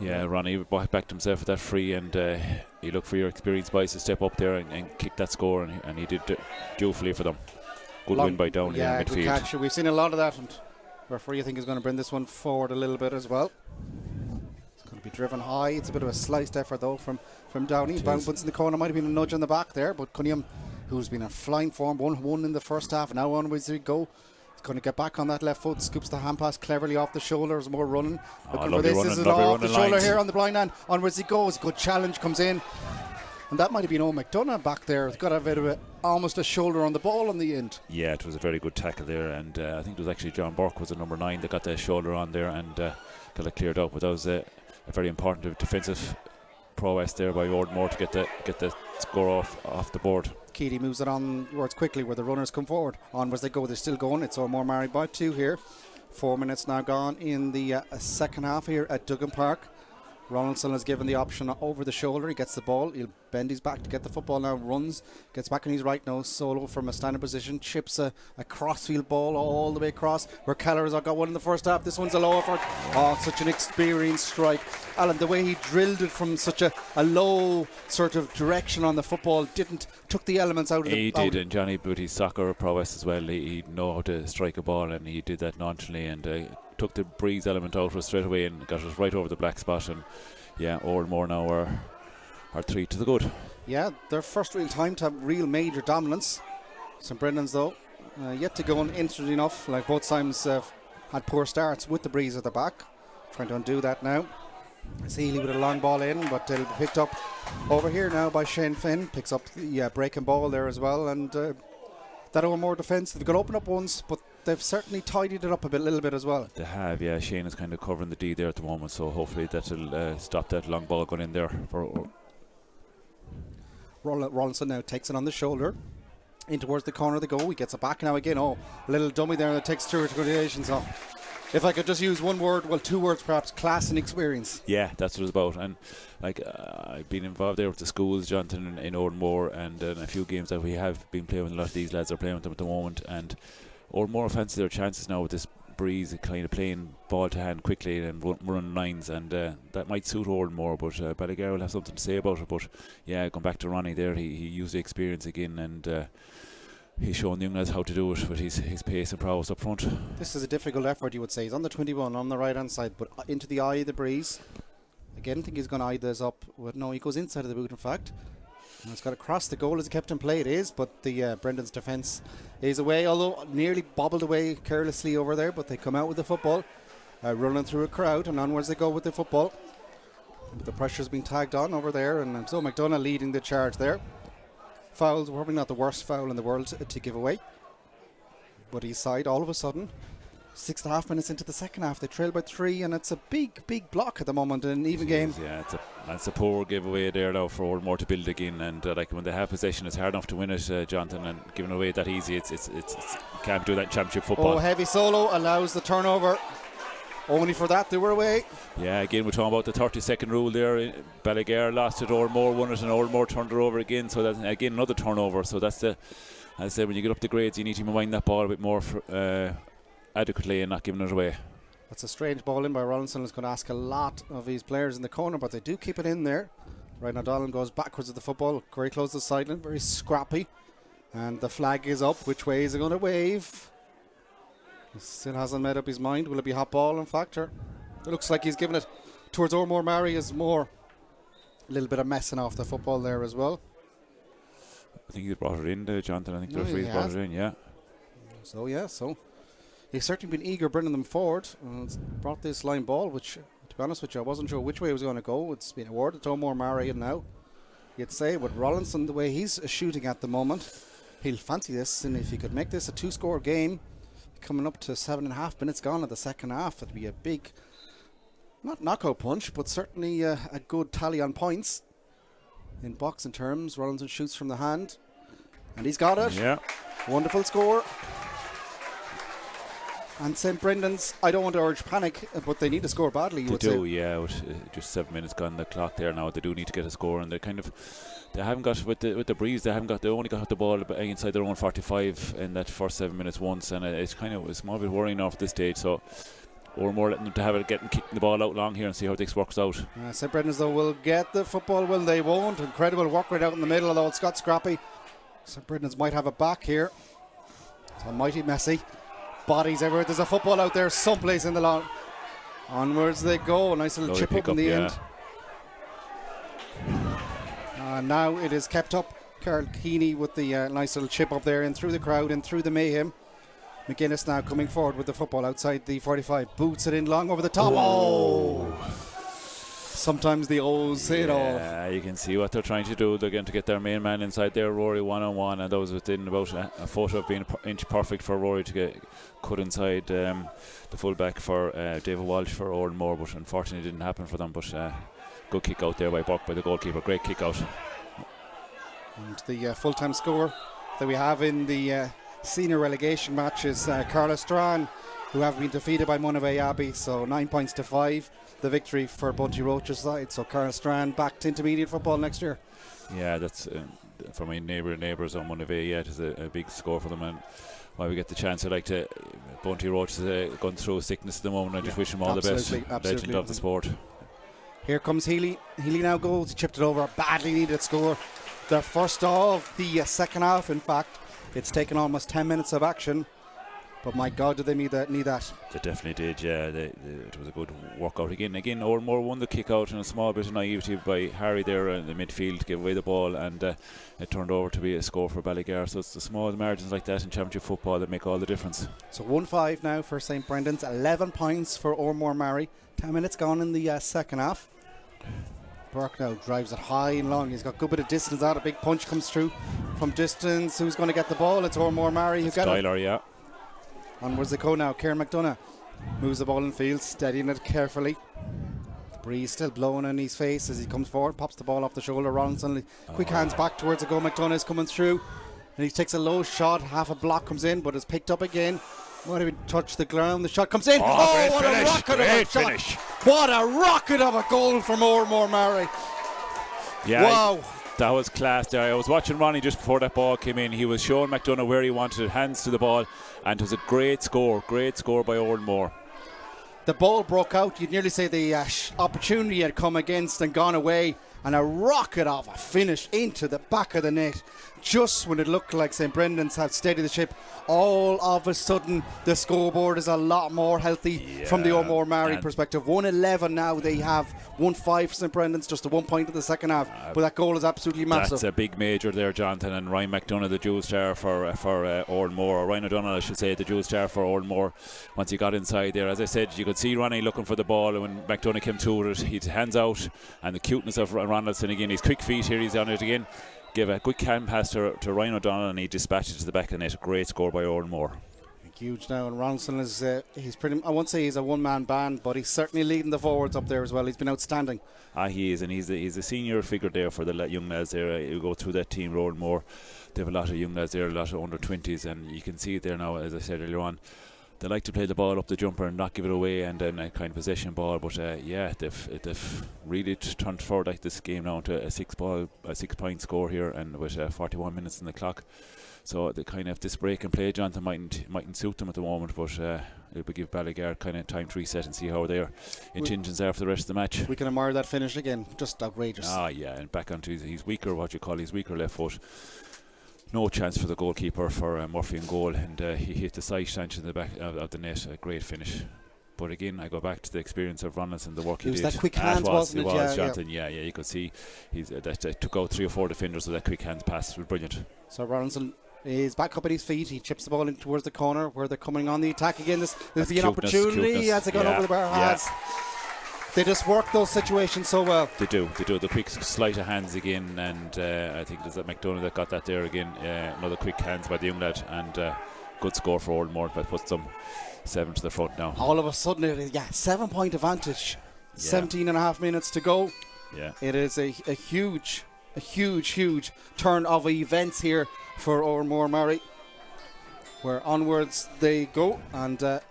Yeah, Ronnie backed himself with that free, and he looked for your experienced boys to step up there and kick that score, and he did dutifully for them. Good win by Downey in midfield. Good catch. We've seen a lot of that, and referee I think is going to bring this one forward a little bit as well. It's going to be driven high. It's a bit of a sliced effort though from Downey. Bounce in the corner, might have been a nudge on the back there, but Cunningham, who's been in flying form, 1-1 in the first half, now onwards we go. He's going to get back on that left foot, scoops the hand pass cleverly off the shoulders, more running. Looking for this. This is off the shoulder here on the blind hand. Onwards he goes. Good challenge comes in. And that might have been Owen McDonough back there. It's got a bit of almost a shoulder on the ball on the end. Yeah, it was a very good tackle there, and I think it was actually John Burke was the number 9 that got the shoulder on there and got it cleared up. But that was a very important defensive prowess there by Oranmore to get the score off the board. Keady moves it onwards quickly where the runners come forward. Onwards they go. They're still going. It's Oranmore Maree by 2 here. 4 minutes now gone in the second half here at Duggan Park. Ronaldson is given the option over the shoulder. He gets the ball. He'll bend his back to get the football now. Runs. Gets back on his right now. Solo from a standing position. Chips a crossfield ball all the way across. Where Keller has got one in the first half. This one's a low effort. Oh, such an experienced strike. Alan, the way he drilled it from such a low sort of direction on the football took the elements out of He the... did, and Johnny, but his soccer prowess as well. He know how to strike a ball, and he did that nonchalantly, and took the breeze element out of us straight away and got us right over the black spot. And yeah, Oranmore now are 3 to the good. Yeah, their first real time to have real major dominance. St Brendan's though yet to go on, interesting enough, like both times had poor starts with the breeze at the back. Trying to undo that now. Seeley with a long ball in, but it'll be picked up over here now by Shane Finn. Picks up the breaking ball there as well, and that Oranmore defence, they've got open up once, but they've certainly tidied it up a little bit as well. They have, yeah. Shane is kind of covering the D there at the moment, so hopefully that'll stop that long ball going in there. Rawlinson now takes it on the shoulder in towards the corner of the goal. He gets it back now again. Oh, a little dummy there that takes 2 creations off. If I could just use one word, well, 2 words perhaps, class and experience. Yeah, that's what it's about. And like I've been involved there with the schools, Jonathan, in Oranmore, and a few games that we have been playing with. A lot of these lads are playing with them at the moment, and Oranmore fancy their chances now with this breeze, kind of playing ball to hand quickly and running lines, and that might suit Oranmore, but Ballygar will have something to say about it. But yeah, going back to Ronnie there, he used the experience again, and he's shown the young lads how to do it with his pace and prowess up front. This is a difficult effort, you would say. He's on the 21 on the right hand side, but into the eye of the breeze. Again, I think he's going to eye this up. But no, he goes inside of the boot, in fact. And it's got to cross the goal as he kept in play. It is, but the Brendan's defence is away, although nearly bobbled away carelessly over there. But they come out with the football, running through a crowd, and onwards they go with the football. But the pressure's been tagged on over there, and so McDonough leading the charge there. Fouls, probably not the worst foul in the world to give away. But his side, all of a sudden, 6.5 minutes into the second half, they trail by 3, and it's a big block at the moment in an even game. Yeah, it's a poor giveaway there now for Oranmore to build again, and like when they have possession, it's hard enough to win it, Jonathan, and giving away that easy, it's can't do that in championship football. Oh, heavy solo allows the turnover. Only for that they were away. Yeah, again we're talking about the 30-second rule there. Ballygar lost it, Oranmore won it, and Oranmore turned it over again. So that's again another turnover. So that's as I said, when you get up the grades, you need to wind that ball a bit more adequately and not giving it away. That's a strange ball in by Rollinson. It's going to ask a lot of his players in the corner, but they do keep it in there. Right now, Donald goes backwards at the football, very close to the sideline, very scrappy, and the flag is up. Which way is it going to wave? He still hasn't made up his mind. Will it be hot ball, in fact? Or it looks like he's given it towards Oranmore. Maree is more a little bit of messing off the football there as well. I think he brought it in there, Jonathan. I think the referee brought it in, yeah. So he's certainly been eager bringing them forward. It's brought this line ball, which, to be honest with you, I wasn't sure which way it was going to go. It's been awarded to Oranmore Maree now. You'd say with Rollinson, the way he's shooting at the moment, he'll fancy this, and if he could make this a 2-score game, coming up to 7.5 minutes gone of the second half, it'd be a big, not knockout punch, but certainly a good tally on points. In boxing terms, Rollinson shoots from the hand, and he's got it. Yeah. Wonderful score. And St Brendan's, I don't want to urge panic, but they need to score badly, you would say. They do, yeah. With, just 7 minutes gone the clock there now. They do need to get a score, and they haven't got with the breeze. They only got the ball inside their own 45 in that first 7 minutes once, and it's more a bit worrying off this stage. So, or more letting them to have it kicking the ball out long here and see how this works out. St Brendan's though will get the football, will they? Won't. Incredible work right out in the middle, although it's got scrappy. St Brendan's might have it back here. It's almighty messy. Bodies everywhere. There's a football out there someplace in the lawn. Onwards they go. A nice little chip up in the end. Now it is kept up. Carl Keeney with the nice little chip up there and through the crowd and through the mayhem. McGuinness now coming forward with the football outside the 45. Boots it in long over the top. Oh! Sometimes the O's, you know. Yeah, you can see what they're trying to do. They're going to get their main man inside there, Rory, one-on-one, and that was within about a foot of being inch perfect for Rory to get cut inside the fullback for David Walsh for Oranmore, but unfortunately it didn't happen for them. But good kick out there by Buck, by the goalkeeper. Great kick out. And the full-time score that we have in the senior relegation match is Carla Strahan who have been defeated by Monavea Abbey, so 9 points to 5. The victory for Bunty Roach's side. So Carl Strand back to intermediate football next year. Yeah, that's for my neighbours on Monavea. Yeah, it is a big score for them, and while we get the chance, I'd like to. Bunty Roach is going through sickness at the moment. I just wish him all the best. Legend of the sport. Here comes Healy. Healy now goes. He chipped it over. Badly needed score. Their first of the second half, in fact. It's taken almost 10 minutes of action. But my God, did they need that? They definitely did, yeah. It was a good workout again. Oranmore won the kick out and a small bit of naivety by Harry there in the midfield, gave away the ball, and it turned over to be a score for Ballygar. So it's the small margins like that in championship football that make all the difference. So 1-5 now for St Brendan's, 11 points for Oranmore Maree. 10 minutes gone in the second half. Burke now drives it high and long. He's got a good bit of distance out. A big punch comes through from distance. Who's going to get the ball? It's Oranmore Maree who got it. Tyler, yeah. Onwards they go now. Kieran McDonough moves the ball in field, steadying it carefully. The breeze still blowing in his face as he comes forward, pops the ball off the shoulder. Ronson, quick hands back towards the goal. McDonough is coming through, and he takes a low shot. Half a block comes in, but it's picked up again. What did he touch the ground? The shot comes in. Oh, what finish, a rocket of a finish. shot! What a rocket of a goal from Oranmore Maree! Yeah, wow. That was class there. I was watching Ronnie just before that ball came in. He was showing McDonough where he wanted it, hands to the ball, and it was a great score by Oranmore. The ball broke out. You'd nearly say the opportunity had come against and gone away, and a rocket of a finish into the back of the net. Just when it looked like St Brendan's have steadied the ship, all of a sudden the scoreboard is a lot more healthy from the Oranmore Maree perspective. 1-11 now. They have 1-5 for St Brendan's, just a 1 point in the second half. But that goal is absolutely massive. That's a big major there, Jonathan. And Ryan McDonough, the dual star for Oranmore, or Ryan O'Donnell, I should say, the dual star for Oranmore. Once he got inside there, as I said, you could see Ronnie looking for the ball, and when McDonough came to it, he'd hands out, and the cuteness of Ronaldson again, his quick feet here, he's on it again. Give a quick hand pass to Ryan O'Donnell, and he dispatched it to the back of the net. Great score by Oranmore. Huge now, and Ronson is he's pretty. I won't say he's a one-man band, but he's certainly leading the forwards up there as well. He's been outstanding. He is, and he's a senior figure there for the young lads there. You go through that team, Oranmore. They have a lot of young lads there, a lot of under 20s, and you can see it there now. As I said earlier on, they like to play the ball up the jumper and not give it away, and then a kind of possession ball. But they've really turned forward like this game now to a 6 point score here, and with 41 minutes in the clock. So the kind of this break and play, Jonathan, mightn't suit them at the moment, but it will give Ballygar kind of time to reset and see how their intentions are for the rest of the match. We can admire that finish again, just outrageous. And back onto his weaker left foot. No chance for the goalkeeper for Murphy in goal, and he hit the side stanchion in the back of the net. A great finish. But again, I go back to the experience of Ronaldson, the work he did. It was that quick hands, wasn't it? Yeah, Jonathan. Yeah, you could see that took out 3 or 4 defenders, so that quick hands pass was brilliant. So Ronaldson is back up at his feet. He chips the ball in towards the corner where they're coming on the attack again. There's an opportunity as they got over the bar. They just work those situations so well. They do. The quick sleight of hands again, and I think it was that McDonough that got that there again. Another quick hands by the young lad, and good score for Oranmore. That puts them 7 to the front now. All of a sudden, it is 7 point advantage. 17 and a half minutes to go. Yeah, it is a huge turn of events here for Oranmore Maree, where onwards they go, and a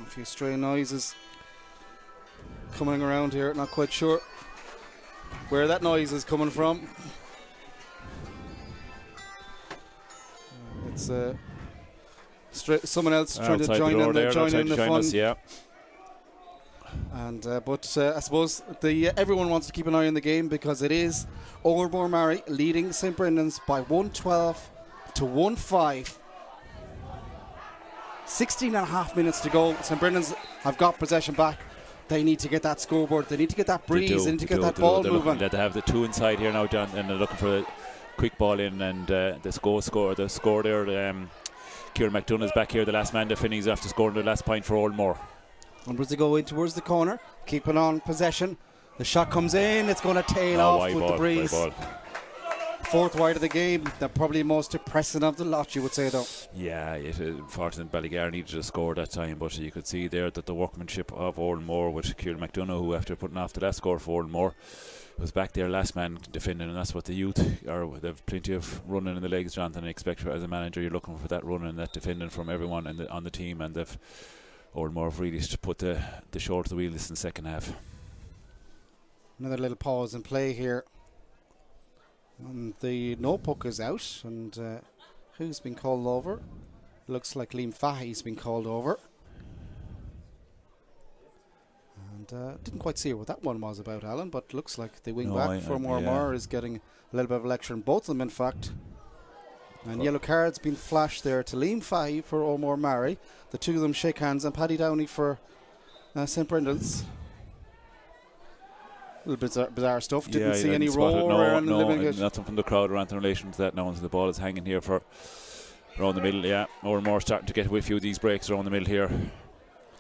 few stray noises coming around here. Not quite sure where that noise is coming from. It's someone else trying to join in the fun. And but I suppose everyone wants to keep an eye on the game, because it is Oranmore Maree leading St Brendan's by 112 to 1-5. 16 and a half minutes to go. St Brendan's have got possession back. They need to get that scoreboard. They need to get that breeze. They need to get that ball moving. They have the 2 inside here now, John, and they're looking for a quick ball in, and the score there. Kieran McDonough is back here, the last man defending. He's after scoring the last point for Oranmore. Onwards they go in towards the corner, keeping on possession. The shot comes in. It's going to tail off with the breeze. Fourth wide of the game. They're probably the most depressing of the lot, you would say, though. Yeah, unfortunately Ballygar needed a score that time, but you could see there that the workmanship of Oranmore with Kieran McDonough, who after putting off the last score for Oranmore, was back there last man defending, and that's what the youth are. They've plenty of running in the legs, Jonathan. I expect as a manager you're looking for that running and that defending from everyone on the team, and they've Oranmore have really put the shoulder to the wheel this in the second half. Another little pause in play here. And the notebook is out, and who's been called over? Looks like Liam Fahy's been called over. And didn't quite see what that one was about, Alan, but looks like the wing back from Oranmore is getting a little bit of a lecture in both of them, in fact. And yellow cards been flashed there to Liam Fahy for Oranmore Maree. The two of them shake hands, and Paddy Downey for St Brendan's. A little bizarre stuff. Didn't see any roar or anything. Nothing from the crowd or anything in relation to that now until the ball is hanging here for around the middle. Yeah, Oranmore starting to get a few of these breaks around the middle here.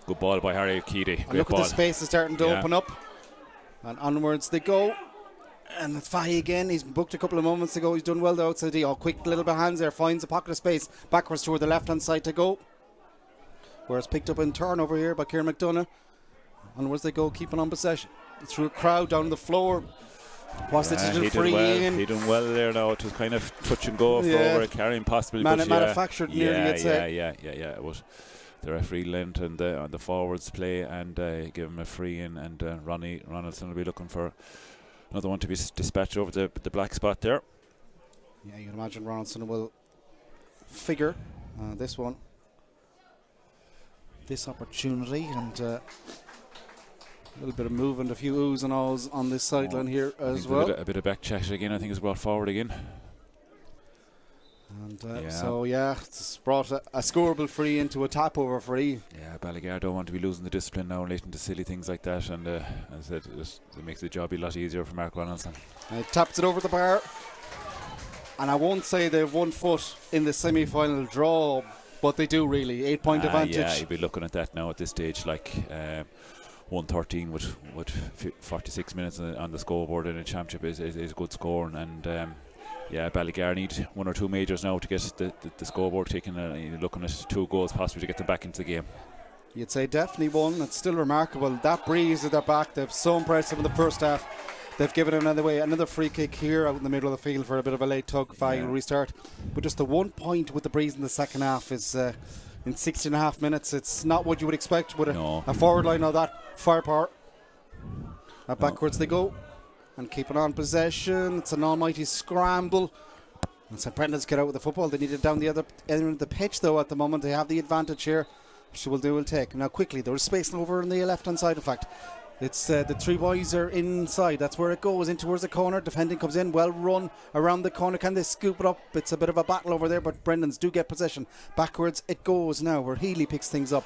Good ball by Harry Keedy. Look at the space is starting to open up. And onwards they go. And it's Fahy again. He's booked a couple of moments ago. He's done well the outside. Quick little bit hands there. Finds a pocket of space. Backwards toward the left hand side to go. Whereas picked up in turnover here by Kieran McDonough. Onwards they go, keeping on possession. Through a crowd down the floor. Was it a free in? He done well there now. It was kind of touch and go for over carrying possibly. Manufactured nearly, I'd say. Yeah. It was the referee lent and on the forwards play and give him a free in, and Ronaldson will be looking for another one to be dispatched over the black spot there. Yeah, you can imagine Ronaldson will figure this opportunity, and a little bit of movement, a few oohs and ahs on this sideline here as well. A bit of back chat again, I think, is brought forward again. And it's brought a scoreable free into a tap over free. Yeah, Ballygar don't want to be losing the discipline now in relation to silly things like that, and as I said, it makes the job a lot easier for Mark Ronaldson. It taps it over the bar, and I won't say they've 1 foot in the semi-final draw, but they do really. 8-point advantage. Yeah, you'd be looking at that now at this stage, like 113 with 46 minutes on the scoreboard in a championship is good scoring, and Ballygar need 1 or 2 majors now to get the scoreboard ticking. You're looking at 2 goals possibly to get them back into the game. You'd say definitely 1. It's still remarkable. That breeze at their back, they're so impressive in the first half. They've given another free kick here out in the middle of the field for a bit of a late tug final restart. But just the 1 point with the breeze in the second half is in 16.5 minutes. It's not what you would expect with a forward line of that firepower. Backwards they go. And keeping on possession. It's an almighty scramble. And St Brendan's get out with the football. They need it down the other end of the pitch, though, at the moment. They have the advantage here. Which will take. Now, quickly, there is space over on the left-hand side, in fact. It's the 3 boys are inside. That's where it goes, in towards the corner. Defending comes in. Well run around the corner. Can they scoop it up? It's a bit of a battle over there, but Brendans do get possession. Backwards it goes now, where Healy picks things up.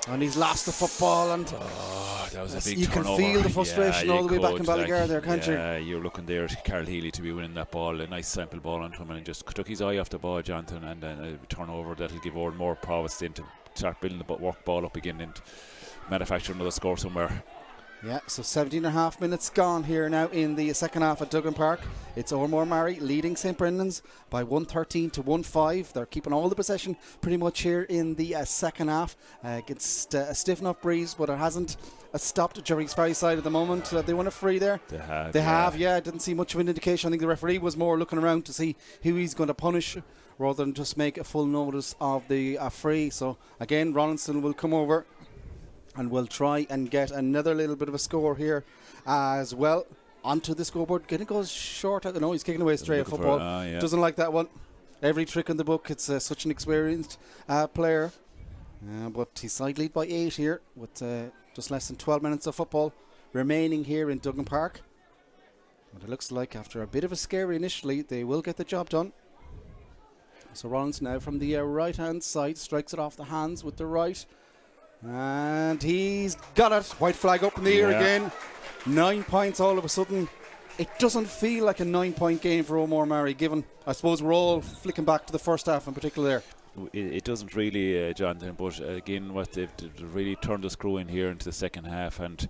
And he's lost the football, and that was a big you turnover. can feel the frustration all the way back in Ballygar there, can't you? Yeah, you're looking there at Carl Healy to be winning that ball, a nice simple ball onto him, and just took his eye off the ball, Jonathan, and then a turnover that'll give Oran more prowess in to start building the work ball up again and manufacture another score somewhere. Yeah, so 17.5 minutes gone here now in the second half at Duggan Park. It's Oranmore Maree leading St Brendan's by 113 to 1-5. They're keeping all the possession pretty much here in the second half against a stiff enough breeze, but it hasn't stopped Jerry's Ferry side at the moment. They won a free there. They have. I didn't see much of an indication. I think the referee was more looking around to see who he's going to punish rather than just make a full notice of the free. So again, Ronaldson will come over and we'll try and get another little bit of a score here as well. Onto the scoreboard. Getting goes short. No, he's kicking away straight at football. Doesn't like that one. Every trick in the book. It's such an experienced player. But he's side lead by 8 here with just less than 12 minutes of football remaining here in Duggan Park. But it looks like after a bit of a scare initially, they will get the job done. So Rollins now from the right hand side strikes it off the hands with the right. And he's got it. White flag up in the air again. 9 points all of a sudden. It doesn't feel like a 9-point game for Oranmore Maree, given, I suppose, we're all flicking back to the first half in particular there. It doesn't really, Jonathan, but again, what they've really turned the screw in here into the second half, and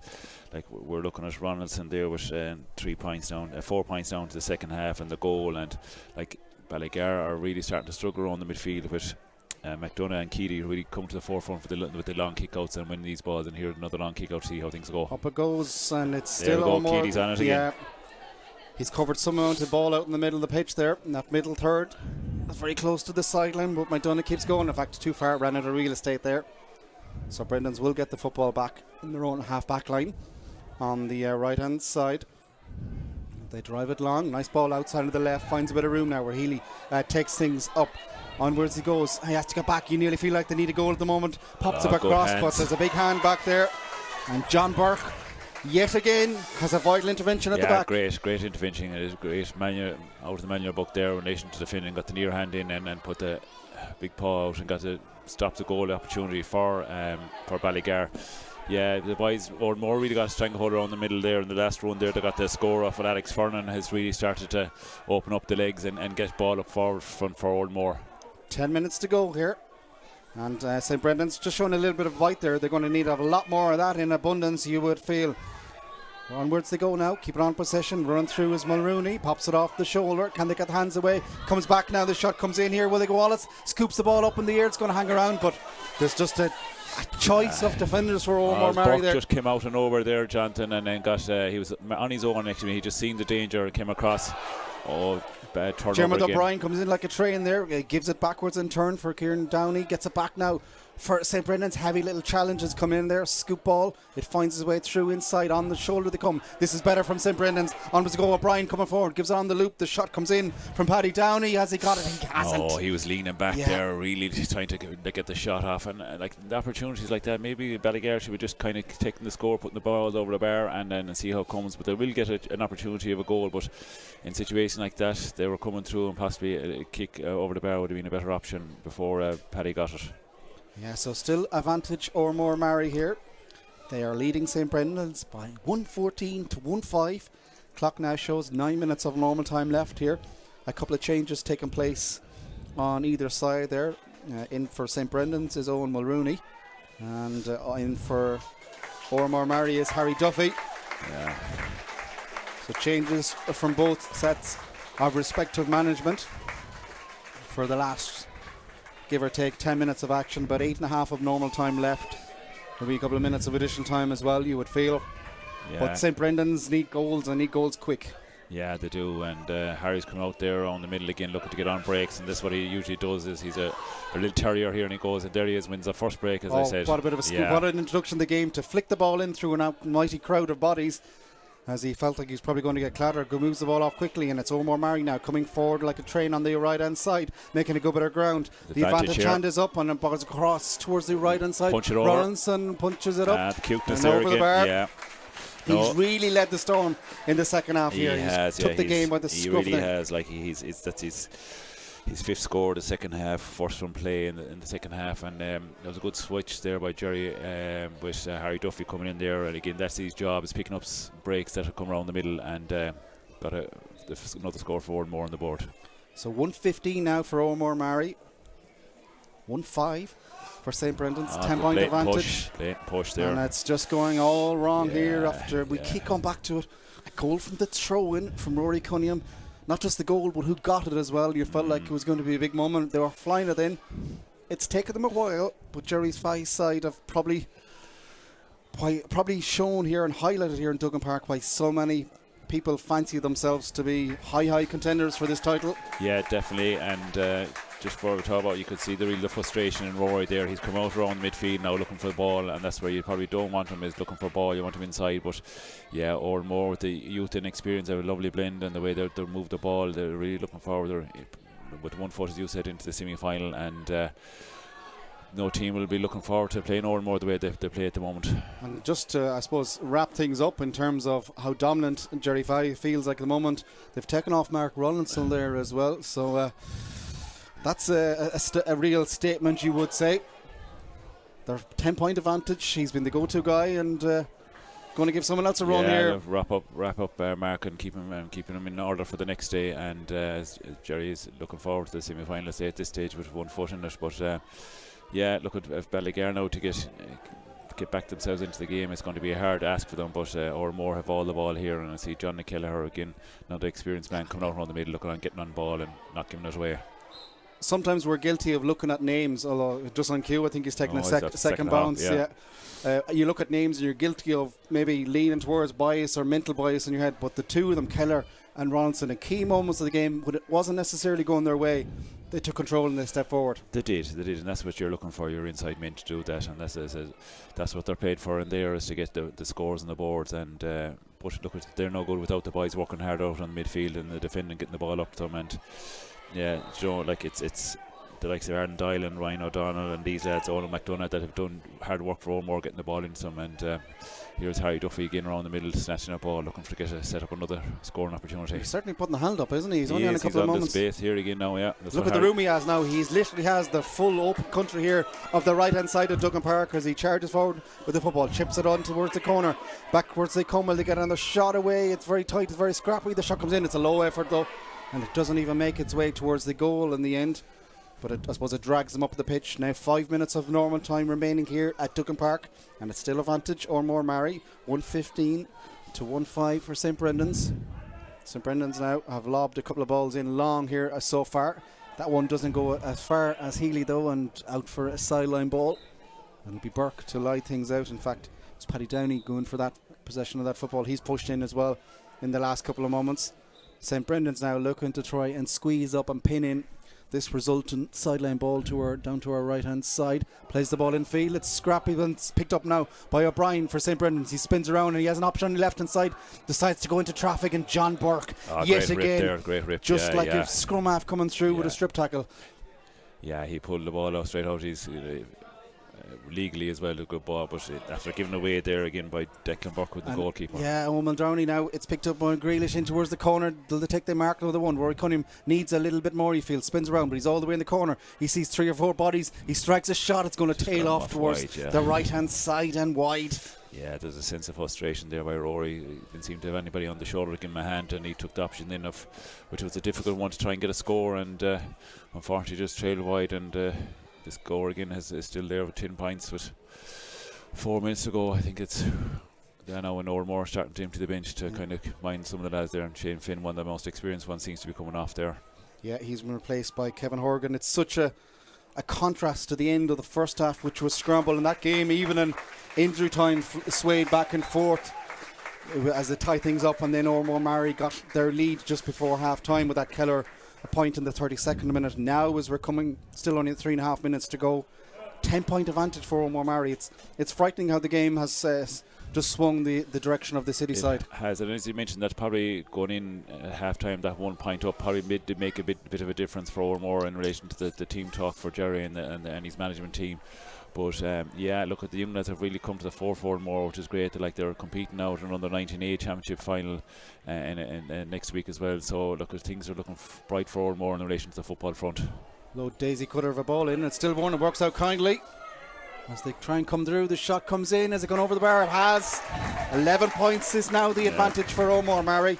like we're looking at Ronaldson there with 3 points down, 4 points down to the second half and the goal, and like Ballygar are really starting to struggle around the midfield with McDonough and Keedy really come to the forefront with the long kickouts and win these balls, and here's another long kick out to see how things go. Up it goes, and it's there still Oranmore. Keedy's on it again. He's covered some amount of ball out in the middle of the pitch there, in that middle third. Very close to the sideline, but McDonough keeps going. In fact, too far, ran out of real estate there. So Brendan's will get the football back in their own half-back line on the right-hand side. They drive it long. Nice ball outside of the left. Finds a bit of room now where Healy takes things up. Onwards he goes. He has to get back. You nearly feel like they need a goal at the moment. Pops it back across, but there's a big hand back there. And John Burke, yet again, has a vital intervention at the back. Great intervention. It is great. Manual, out of the manual book there in relation to the Finland. Got the near hand in and put the big paw out and got to stop the goal opportunity for Ballygar. Yeah, the boys, Oranmore really got a stranglehold around the middle there in the last run there. They got the score off, and Alex Fernan has really started to open up the legs and get ball up forward front for Oranmore. 10 minutes to go here. And St. Brendan's just showing a little bit of bite there. They're going to need a lot more of that in abundance, you would feel. Onwards they go now. Keep it on possession. Run through is Mulrooney. Pops it off the shoulder. Can they get the hands away? Comes back now. The shot comes in here. Will they go Wallace? Scoops the ball up in the air. It's going to hang around, but there's just a choice of defenders for Oranmore Maree there. Just came out and over there, Jonathan, and then got he was on his own actually. He just seen the danger and came across. Bad turnover. Dermot O'Brien comes in like a train there, gives it backwards in turn for Kieran Downey, gets it back now for St. Brendan's. Heavy little challenges come in there, scoop ball, it finds its way through inside, on the shoulder they come. This is better from St. Brendan's. Onwards to go, O'Brien coming forward, gives it on the loop, the shot comes in from Paddy Downey. Has he got it? He hasn't. He was leaning back there, really trying to get the shot off, and like the opportunities like that, maybe Ballygar should be just kind of taking the score, putting the ball over the bar and then see how it comes, but they will get an opportunity of a goal. But in situations like that, they were coming through, and possibly a kick over the bar would have been a better option before Paddy got it. Yeah, so still advantage Oranmore Maree here. They are leading St. Brendan's by 114 to 1-5. Clock now shows 9 minutes of normal time left here. A couple of changes taking place on either side there. In for St. Brendan's is Owen Mulrooney, and in for Oranmore Maree is Harry Duffy. Yeah. So changes from both sets of respective management for the last, give or take, 10 minutes of action, but 8.5 of normal time left. There'll be a couple of minutes of additional time as well, you would feel. Yeah. But St. Brendan's need goals, and need goals quick. Yeah, they do, and Harry's come out there on the middle again looking to get on breaks, and this what he usually does is he's a little terrier here, and he goes, and there he is, wins the first break, as I said. What a bit of a scoop, what an introduction to the game, to flick the ball in through an almighty crowd of bodies, as he felt like he was probably going to get clattered. Moves the ball off quickly, and it's Oranmore Maree now coming forward like a train on the right hand side, making a good bit of ground. The advantage hand is up, and it balls across towards the right hand side. Punch it over. Rollinson punches it up. The cuteness and there over again. The bar. Yeah. He's really led the storm in the second half here. He took the game by the scruff. He really has. Like that's his fifth score of the second half, first from play in the second half, and there was a good switch there by Jerry with Harry Duffy coming in there, and again that's his job, is picking up breaks that have come around the middle, and got another score for Oranmore on the board. So 1:15 now for Oranmore Maree, 1-5 for St. Brendan's, 10-point advantage. Push there, and it's just going all wrong here after we keep going back to it. A goal from the throw-in from Rory Cunningham. Not just the goal, but who got it as well. You felt like it was going to be a big moment. They were flying it in. It's taken them a while, but Jerry's Five side have probably shown here and highlighted here in Duggan Park why so many people fancy themselves to be high contenders for this title. Yeah, definitely, and just before we talk about, you could see the frustration in Rory there. He's come out around midfield now looking for the ball, and that's where you probably don't want him, is looking for a ball. You want him inside, but yeah, Oranmore with the youth and experience have a lovely blend, and the way they move the ball, they're really looking forward. They're with 1 foot, as you said, into the semi-final, and no team will be looking forward to playing Oranmore the way they play at the moment. And just to, I suppose, wrap things up in terms of how dominant Jerry Five feels like at the moment, they've taken off Mark Rollinson there as well, so that's a real statement, you would say. Their 10-point advantage. He's been the go-to guy, and going to give someone else a run here. Wrap up Mark and keeping him in order for the next day. And Jerry is looking forward to the semi-finals at this stage with 1 foot in it. But look at Ballygar now to get back themselves into the game. It's going to be a hard ask for them, but Oranmore have all the ball here, and I see John McKellar again, another experienced man, coming out around the middle, looking on, getting on ball and not giving it away. sometimes we're guilty of looking at names, although just on cue, I think he's taking a second half, bounce. yeah. You look at names and you're guilty of maybe leaning towards bias or mental bias in your head, but the two of them, Keller and Ronaldson, in key moments of the game when it wasn't necessarily going their way, they took control and they stepped forward. They did, and that's what you're looking for, your inside men to do that, and that's what they're paid for in there, is to get the scores on the boards. And but look, they're no good without the boys working hard out on midfield and the defending, getting the ball up to them. And yeah, you know, like it's the likes of Aaron Doyle and Ryan O'Donnell and these lads, Owen McDonough, that have done hard work for Oranmore, getting the ball into them. And here's Harry Duffy again around the middle, snatching a ball, looking to set up another scoring opportunity. He's certainly putting the hand up, isn't he? He's only on a couple of moments. He's on the space here again now, yeah. Look at the room he has now. He's literally has the full open country here of the right hand side of Duggan Park as he charges forward with the football, chips it on towards the corner. Backwards they come while they get another shot away. It's very tight, it's very scrappy. The shot comes in, it's a low effort though, and it doesn't even make its way towards the goal in the end. But I suppose it drags them up the pitch. Now 5 minutes of normal time remaining here at Duggan Park, and it's still advantage Oranmore Maree, 115 to 1-5 for St Brendan's. St Brendan's now have lobbed a couple of balls in long here so far. That one doesn't go as far as Healy though, and out for a sideline ball. It'll be Burke to lie things out. In fact, it's Paddy Downey going for that possession of that football. He's pushed in as well in the last couple of moments. St Brendan's now looking to try and squeeze up and pin in this resultant sideline ball down to our right hand side. Plays the ball in field. It's scrappy and it's picked up now by O'Brien for St Brendan's. He spins around and he has an option on the left hand side. Decides to go into traffic, and John Burke yet again, great rip, just like a scrum half coming through with a strip tackle. Yeah, he pulled the ball out straight out. He's legally as well a good ball, but after giving away there again by Declan Burke with the goalkeeper. Yeah, and Muldowney now, it's picked up by Grealish in towards the corner. They'll take the mark of the one. Rory Cunningham needs a little bit more, he feels. Spins around, but he's all the way in the corner. He sees 3 or 4 bodies. He strikes a shot. It's going to tail off towards wide, the right hand side and wide. Yeah, there's a sense of frustration there by Rory. He didn't seem to have anybody on the shoulder to give him a hand, and he took the option then of, which was a difficult one, to try and get a score, and unfortunately just trailed wide. And the score again is still there with 10 points with 4 minutes to go. I think it's now an Oranmore starting to empty the bench to kind of mind some of the lads there, and Shane Finn, one of the most experienced ones, seems to be coming off there. Yeah, he's been replaced by Kevin Horgan. It's such a contrast to the end of the first half, which was scramble in that game. Even in injury time, swayed back and forth as they tie things up, and then Oranmore Maree got their lead just before half time with that Keller a point in the 32nd minute. Now, as we're coming, still only 3.5 minutes to go, 10-point advantage for Oranmore Maree. It's frightening how the game has just swung the direction of the city side. It has, and as you mentioned, that's probably going in at half time, that 1 point up probably did make a bit of a difference for Oranmore in relation to the team talk for Jerry and his management team. But yeah, look, at the young lads have really come to the fore for Oranmore, which is great. They're competing out in under 19A championship final and next week as well. So look, things are looking bright for Oranmore in relation to the football front. Low daisy cutter of a ball in, it's still one. It works out kindly as they try and come through. The shot comes in. Has it gone over the bar? It has. 11 points is now the advantage for Oranmore Maree.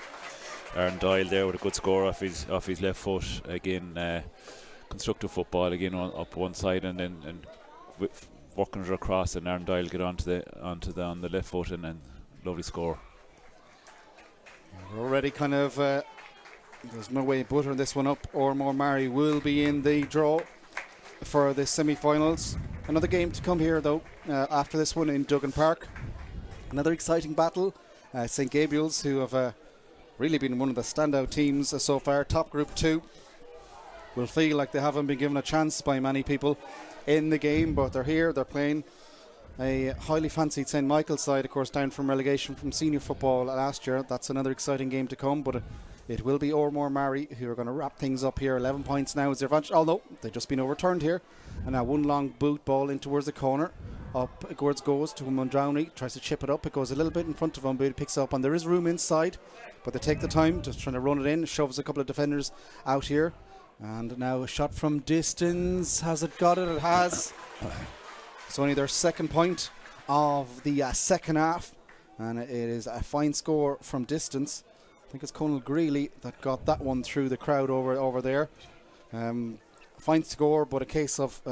Aaron Doyle there with a good score off his left foot again. Constructive football again up one side, and then working it across, and Aaron Doyle get on the left foot, and then lovely score. We're already kind of there's no way buttering this one up. Oranmore Maree will be in the draw for the semi-finals. Another game to come here though after this one in Duggan Park. Another exciting battle. St Gabriel's, who have really been one of the standout teams so far, top group 2, will feel like they haven't been given a chance by many people in the game, but they're here, they're playing a highly fancied St Michael's side, of course, down from relegation from senior football last year. That's another exciting game to come, but it will be Oranmore Maree who are going to wrap things up here. 11 points now is their advantage. Oh no, they've just been overturned here, and now one long boot ball in towards the corner. Up it goes to Muldowney, tries to chip it up. It goes a little bit in front of him, but it picks up, and there is room inside, but they take the time just trying to run it in. Shoves a couple of defenders out here, and now a shot from distance. Has it got it? It has. It's only their second point of the second half, and it is a fine score from distance. I think it's Conal Greeley that got that one through the crowd over there. Fine score, but a case of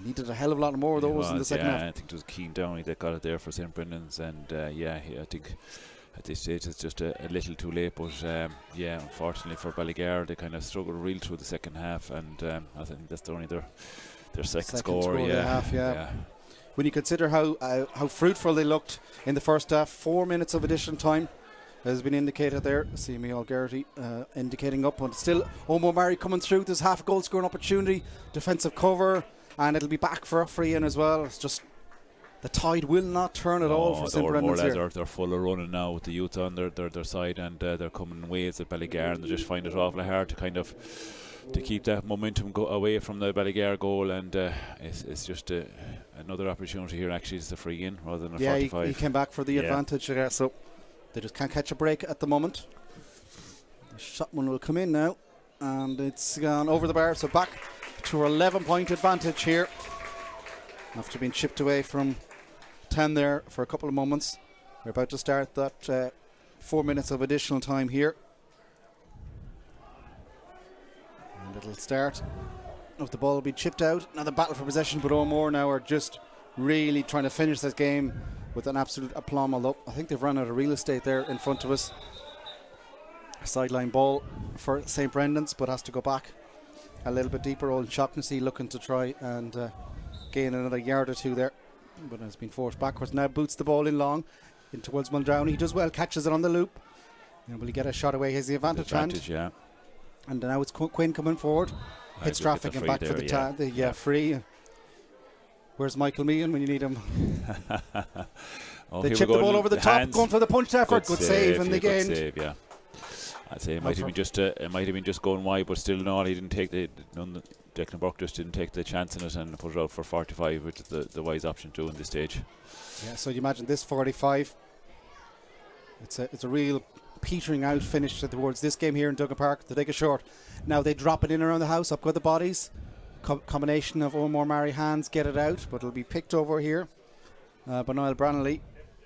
needed a hell of a lot more of those in the second half. I think it was Keane Downey that got it there for St Brendan's, and I think at this stage it's just a little too late. But yeah, unfortunately for Ballygar, they kind of struggled real through the second half, and I think that's only their second score. Yeah. When you consider how fruitful they looked in the first half, 4 minutes of additional time has been indicated there. See me all Garrity indicating up, but still Oranmore Maree coming through. There's half a goal scoring opportunity, defensive cover, and it'll be back for a free in as well. It's just the tide will not turn at all for St. Brendan's here. They're full of running now with the youth on their side, and they're coming in waves at Ballygar, and they just find it awfully hard to kind of to keep that momentum away from the Ballygar goal, and it's just another opportunity here. Actually, it's a free in rather than a 45. He came back for the advantage there, so they just can't catch a break at the moment. The shot one will come in now, and it's gone over the bar, so back to our 11-point advantage here after being chipped away from 10 there for a couple of moments. We're about to start that 4 minutes of additional time here. And it'll start of the ball will be chipped out. Now the battle for possession, but Oranmore now are just really trying to finish this game with an absolute aplomb, although I think they've run out of real estate there in front of us. A sideline ball for St. Brendan's, but has to go back a little bit deeper. Old Shocknessy looking to try and gain another yard or two there, but has been forced backwards. Now boots the ball in long in towards Muldowney. He does well, catches it on the loop. Will he get a shot away? He has the advantage hand. Yeah. And now it's Quinn coming forward. Hits traffic and back for the free. Where's Michael Meehan when you need him? They chip the ball over the top, going for the punch effort. Good save in the game. Good save, yeah. I'd say it might have been just going wide, but still not. He didn't take Declan Burke just didn't take the chance in it and put it out for 45, which is the wise option to do in this stage. Yeah, so you imagine this 45. It's a real petering out finish towards this game here in Duggan Park. They take a short. Now they drop it in around the house, up go the bodies. Combination of Oranmore Maree hands get it out, but it'll be picked over here by Niall Branley,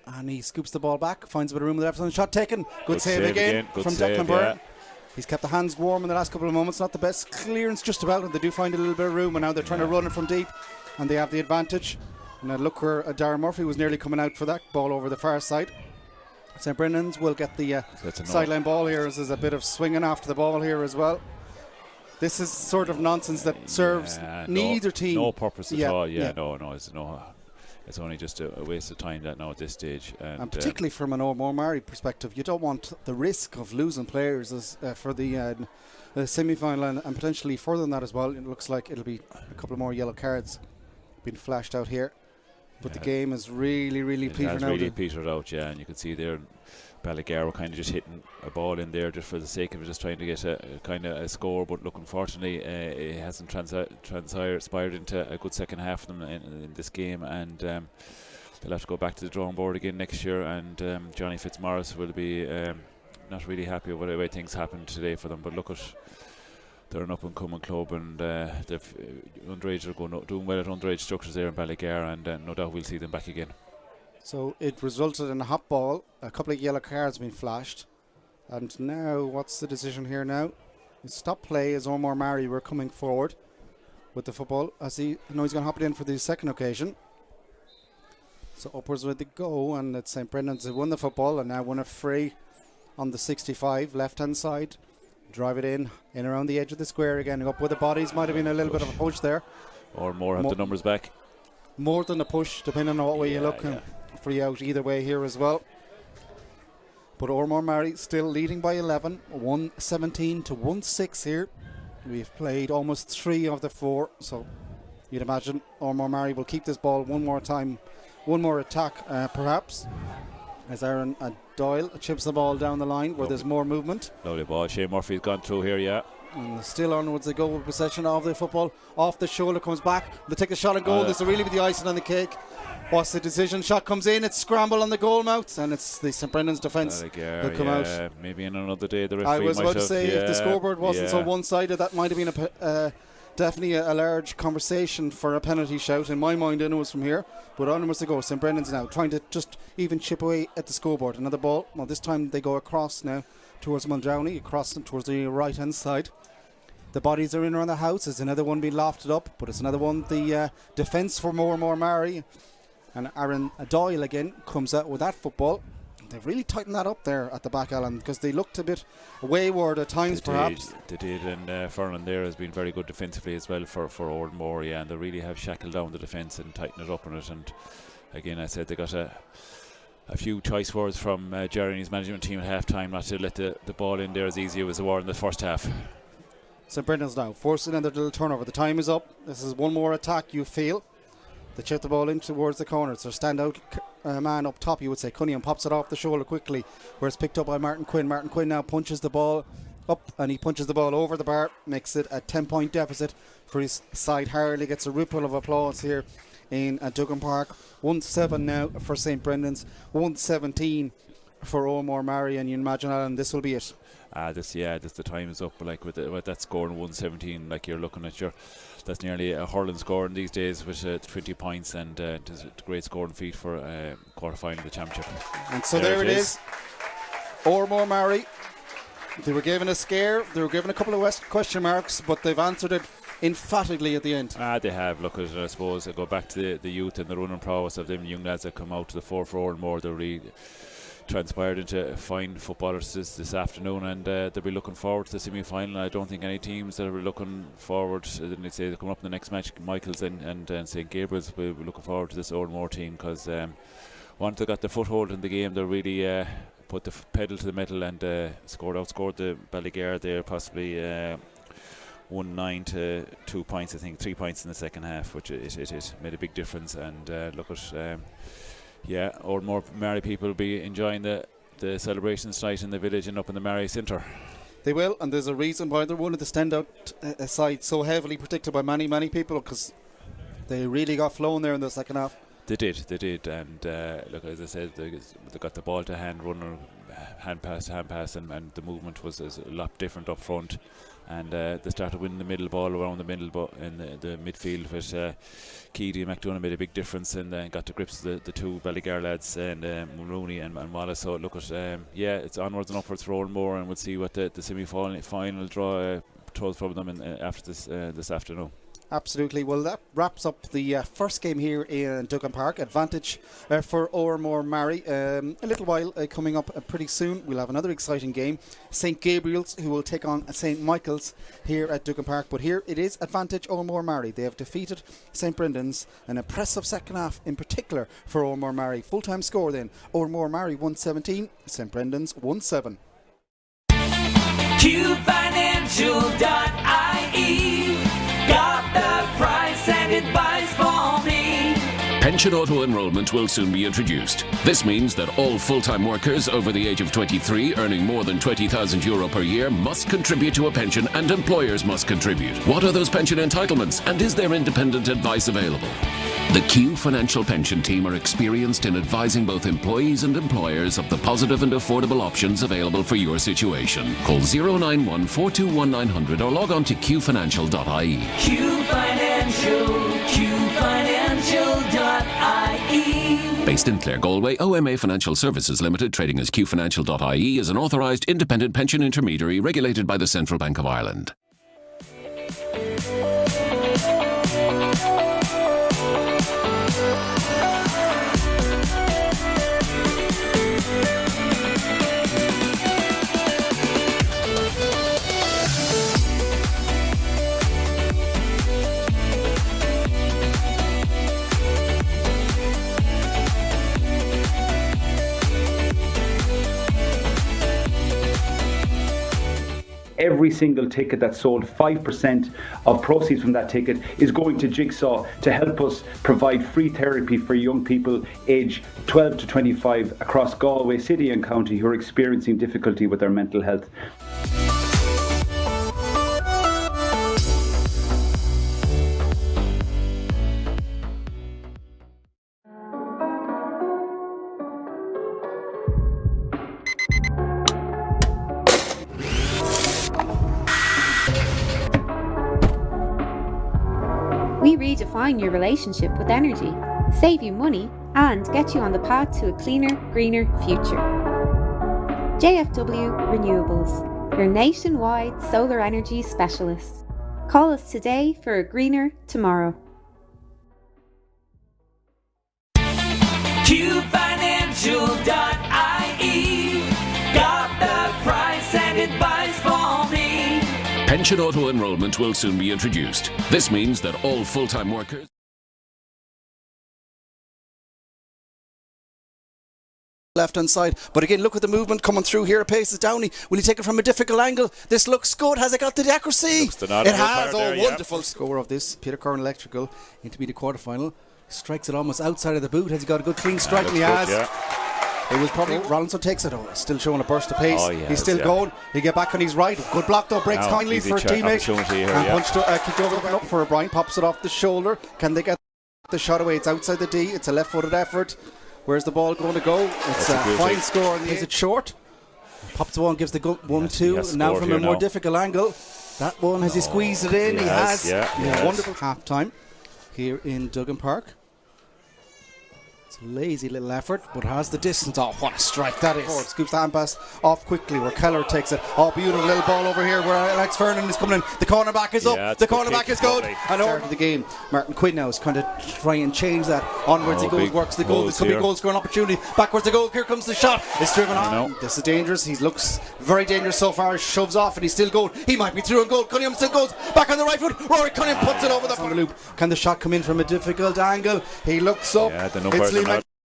and he scoops the ball back, finds a bit of room left on the shot taken. Good save again from Declan Byrne. He's kept the hands warm in the last couple of moments. Not the best clearance just about, and they do find a little bit of room, and now they're trying to run it from deep, and they have the advantage. And look where Darren Murphy was nearly coming out for that ball over the far side. St. Brendan's will get the sideline ball here. There's a bit of swinging after the ball here as well. This is sort of nonsense that serves neither team. No purpose at all. It's only just a waste of time that now at this stage. And particularly from an Oranmore Maree perspective, you don't want the risk of losing players for the semi-final and potentially further than that as well. It looks like it'll be a couple more yellow cards being flashed out here. But the game is really petered out. Yeah, and you can see there Ballygar were kind of just hitting a ball in there just for the sake of it, just trying to get a kind of a score. But look, unfortunately, it hasn't transpired into a good second half of them in this game, and they'll have to go back to the drawing board again next year. And Johnny Fitzmaurice will be not really happy with the way things happened today for them. But look at. They're an up-and-coming club, and underage are doing well at underage structures there in Ballygar, and no doubt we'll see them back again. So it resulted in a hot ball, a couple of yellow cards being flashed, and now what's the decision here now? Stop play as Oranmore Maree were coming forward with the football. As he's going to hop it in for the second occasion. So upwards with the go, and it's St. Brendan's who won the football and now won a free on the 65 left-hand side. Drive it in around the edge of the square again. Up with the bodies. Might have been a little bit of a push there. Or more have the numbers back. More than a push, depending on what way you look. Free out either way here as well. But Oranmore Maree still leading by 11. 117 to 1-6 here. We've played almost 3 of the 4. So you'd imagine Oranmore Maree will keep this ball one more time. One more attack perhaps. As Aaron Doyle chips the ball down the line where there's more movement. Lovely ball. Shane Murphy's gone through here, yeah. And still onwards they go with possession of the football. Off the shoulder, comes back. They take a shot and goal. This will really be the icing on the cake. What's the decision? Shot comes in. It's scramble on the goal mouth, and it's the St. Brendan's defence will come out. Maybe in another day the referee I was about to say if the scoreboard wasn't so one-sided, that might have been definitely a large conversation for a penalty shout. In my mind, I know it's from here, but onwards they go. St. Brendan's now trying to just even chip away at the scoreboard. Another ball. Well, this time they go across now towards Muldowney, across towards the right-hand side. The bodies are in around the house. There's another one being lofted up, but it's another one. The defence for Oranmore Maree. And Aaron Doyle again comes out with that football. they've really tightened that up there at the back, Alan, because they looked a bit wayward at times, perhaps. They did, and Ferland there has been very good defensively as well for Oranmore, and they really have shackled down the defence and tightened it up on it. And again, I said they got a few choice words from Jerry and his management team at half-time not to let the ball in there as easy as it were in the first half. St Brendan's now forcing another little turnover. The time is up. This is one more attack, you feel. They chip the ball in towards the corner. It's their standout man up top, you would say. Cunningham pops it off the shoulder quickly, where it's picked up by Martin Quinn. Martin Quinn now punches the ball up, and he punches the ball over the bar, makes it a 10-point deficit for his side. Harley gets a ripple of applause here in Duggan Park. 1-7 now for St Brendan's, 1-17 for Oranmore Maree, and you imagine, Alan, this will be it. The time is up. Like with that score in 1-17, like you're looking at that's nearly a hurling score in these days with 20 points, and it's a great scoring feat for quarter-final of the championship. And so there it is. Oranmore Maree. They were given a scare. They were given a couple of question marks, but they've answered it emphatically at the end. They have. Look, I suppose I go back to the youth and the running prowess of them young lads that come out to the fore for Oranmore. They're really transpired into fine footballers this afternoon, and they'll be looking forward to the semi-final. I don't think any teams that are looking forward, they'd say they're coming up in the next match, Michael's and St Gabriel's, will be looking forward to this Oranmore team, because once they got the foothold in the game, they really put the pedal to the metal and outscored the Ballygare there, possibly 1-9 to 2 points, I think 3 points in the second half, which it made a big difference. And look at Oranmore Maree people will be enjoying the celebrations tonight in the village and up in the Maree Centre. They will, and there's a reason why they're one of the standout sides, so heavily predicted by many people, because they really got flown there in the second half. They did, and look, as I said, they got the ball to hand, runner, hand pass, and the movement was a lot different up front. And they started winning the middle ball around the middle in the midfield, with Keedy and McDonough made a big difference, and got to grips the two Ballygare lads, and Rooney and Wallace. So look at it's onwards and upwards for Oranmore, and we'll see what the semi-final draw throws from them after this afternoon. Absolutely. Well, that wraps up the first game here in Duggan Park. Advantage for Oranmore Maree. A little while coming up pretty soon, we'll have another exciting game. St Gabriel's, who will take on St Michael's here at Duggan Park. But here it is advantage Oranmore Maree. They have defeated St Brendan's. An impressive second half in particular for Oranmore Maree. Full-time score then. Oranmore Maree 1-17, St Brendan's 1-7. QFinancial.ie got the price and advice for me. Pension auto-enrolment will soon be introduced. This means that all full-time workers over the age of 23 earning more than €20,000 per year must contribute to a pension, and employers must contribute. What are those pension entitlements, and is there independent advice available? The Q Financial Pension Team are experienced in advising both employees and employers of the positive and affordable options available for your situation. Call 091 421 900 or log on to qfinancial.ie. QFinancial.ie. Based in Clare, Galway, OMA Financial Services Limited, trading as qfinancial.ie, is an authorised independent pension intermediary regulated by the Central Bank of Ireland. Every single ticket that's sold, 5% of proceeds from that ticket is going to Jigsaw to help us provide free therapy for young people aged 12 to 25 across Galway City and County who are experiencing difficulty with their mental health. We redefine your relationship with energy, save you money, and get you on the path to a cleaner, greener future. JFW Renewables, your nationwide solar energy specialists. Call us today for a greener tomorrow. QFinancial.ie Pension auto-enrolment will soon be introduced. This means that all full-time workers... left hand side, but again look at the movement coming through here. Pace is Downey. Will he take it from a difficult angle? This looks good. Has it got the accuracy? It has. Wonderful score of this. Peter Curran Electrical into be the quarterfinal. Strikes it almost outside of the boot. Has he got a good clean strike? And he has. It was probably Rollinson takes it. Still showing a burst of pace. He's still going. He get back on his right. Good block though. Breaks kindly for a teammate. Punched kicked over up for O'Brien. Pops it off the shoulder. Can they get the shot away? It's outside the D. It's a left-footed effort. Where's the ball going to go? It's a fine score. Is it short? Pops the one, gives the 1-2. Now from a more difficult angle. That one, has he squeezed it in? He has. Wonderful half time here in Duggan Park. It's a lazy little effort, but has the distance. Oh, what a strike that is. Scoops the hand pass off quickly where Keller takes it. Oh, beautiful little ball over here where Alex Vernon is coming in. The cornerback is up. The cornerback is good. And over the game, Martin Quinn now is kind of trying and change that. Onwards he goes, works the goal. This could be goal scoring opportunity. Backwards the goal. Here comes the shot. It's driven on. This is dangerous. He looks very dangerous so far. Shoves off and he's still going. He might be through and goal. Cunningham still goes back on the right foot. Rory Cunningham puts it over the loop. Can the shot come in from a difficult angle? He looks up. It's Lee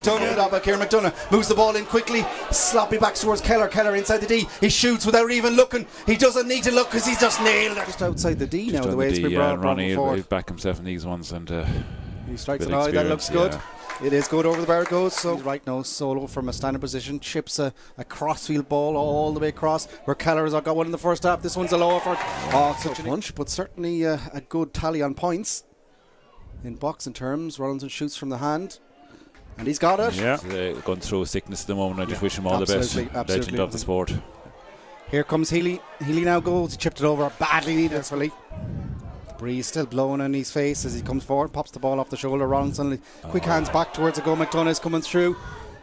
Kieran McDonough moves the ball in quickly. Sloppy back towards Keller. Keller inside the D. He shoots without even looking. He doesn't need to look because he's just nailed it. Just outside the D now, the way it's been brought Ronnie forward. He'll back himself in these ones and he strikes it high. That looks good. It is good over the bar it goes. So right now solo from a standing position. Chips a crossfield ball all the way across where Keller has got one in the first half. This one's a low effort. Such a punch, but certainly a good tally on points. In boxing terms, Rollinson shoots from the hand. And he's got it. Going through sickness at the moment. I just wish him all the best. Legend of the sport. Here comes Healy. Healy now goes. He chipped it over badly needed for Lee. The breeze still blowing in his face as he comes forward. Pops the ball off the shoulder. Rollinson quick hands back towards the goal. McDonough is coming through.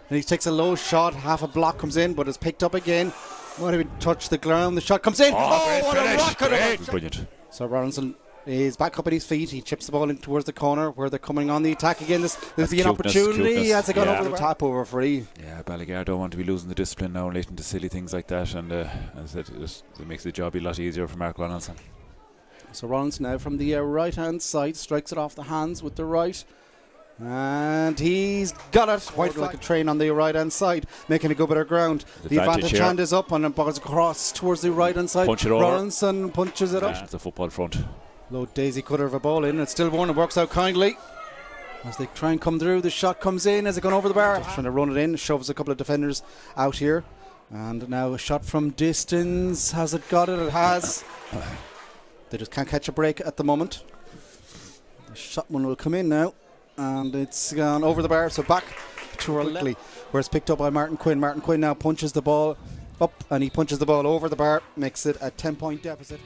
And he takes a low shot. Half a block comes in, but it's picked up again. Might have touched the ground. The shot comes in. What a rocket! Brilliant. So Rollinson is back up at his feet. He chips the ball in towards the corner where they're coming on the attack again. This is an opportunity. Has it gone over the tap over free? Yeah, Ballygar don't want to be losing the discipline now relating to silly things like that, and as I said, it makes the job a lot easier for Mark Ronaldson. So Rollins now from the right hand side strikes it off the hands with the right. And he's got it. White like a train on the right hand side, making a good bit of ground. The advantage hand is up and it balls across towards the right hand side. Punch it over. Rollinson punches it up. It's a football front. Low daisy cutter of a ball in. It's still one. It works out kindly as they try and come through. The shot comes in. Has it gone over the bar? Trying to run it in. Shoves a couple of defenders out here. And now a shot from distance. Has it got it? It has. They just can't catch a break at the moment. The shot one will come in now. And it's gone over the bar. So back to quickly where it's picked up by Martin Quinn. Martin Quinn now punches the ball up and he punches the ball over the bar. Makes it a 10-point deficit.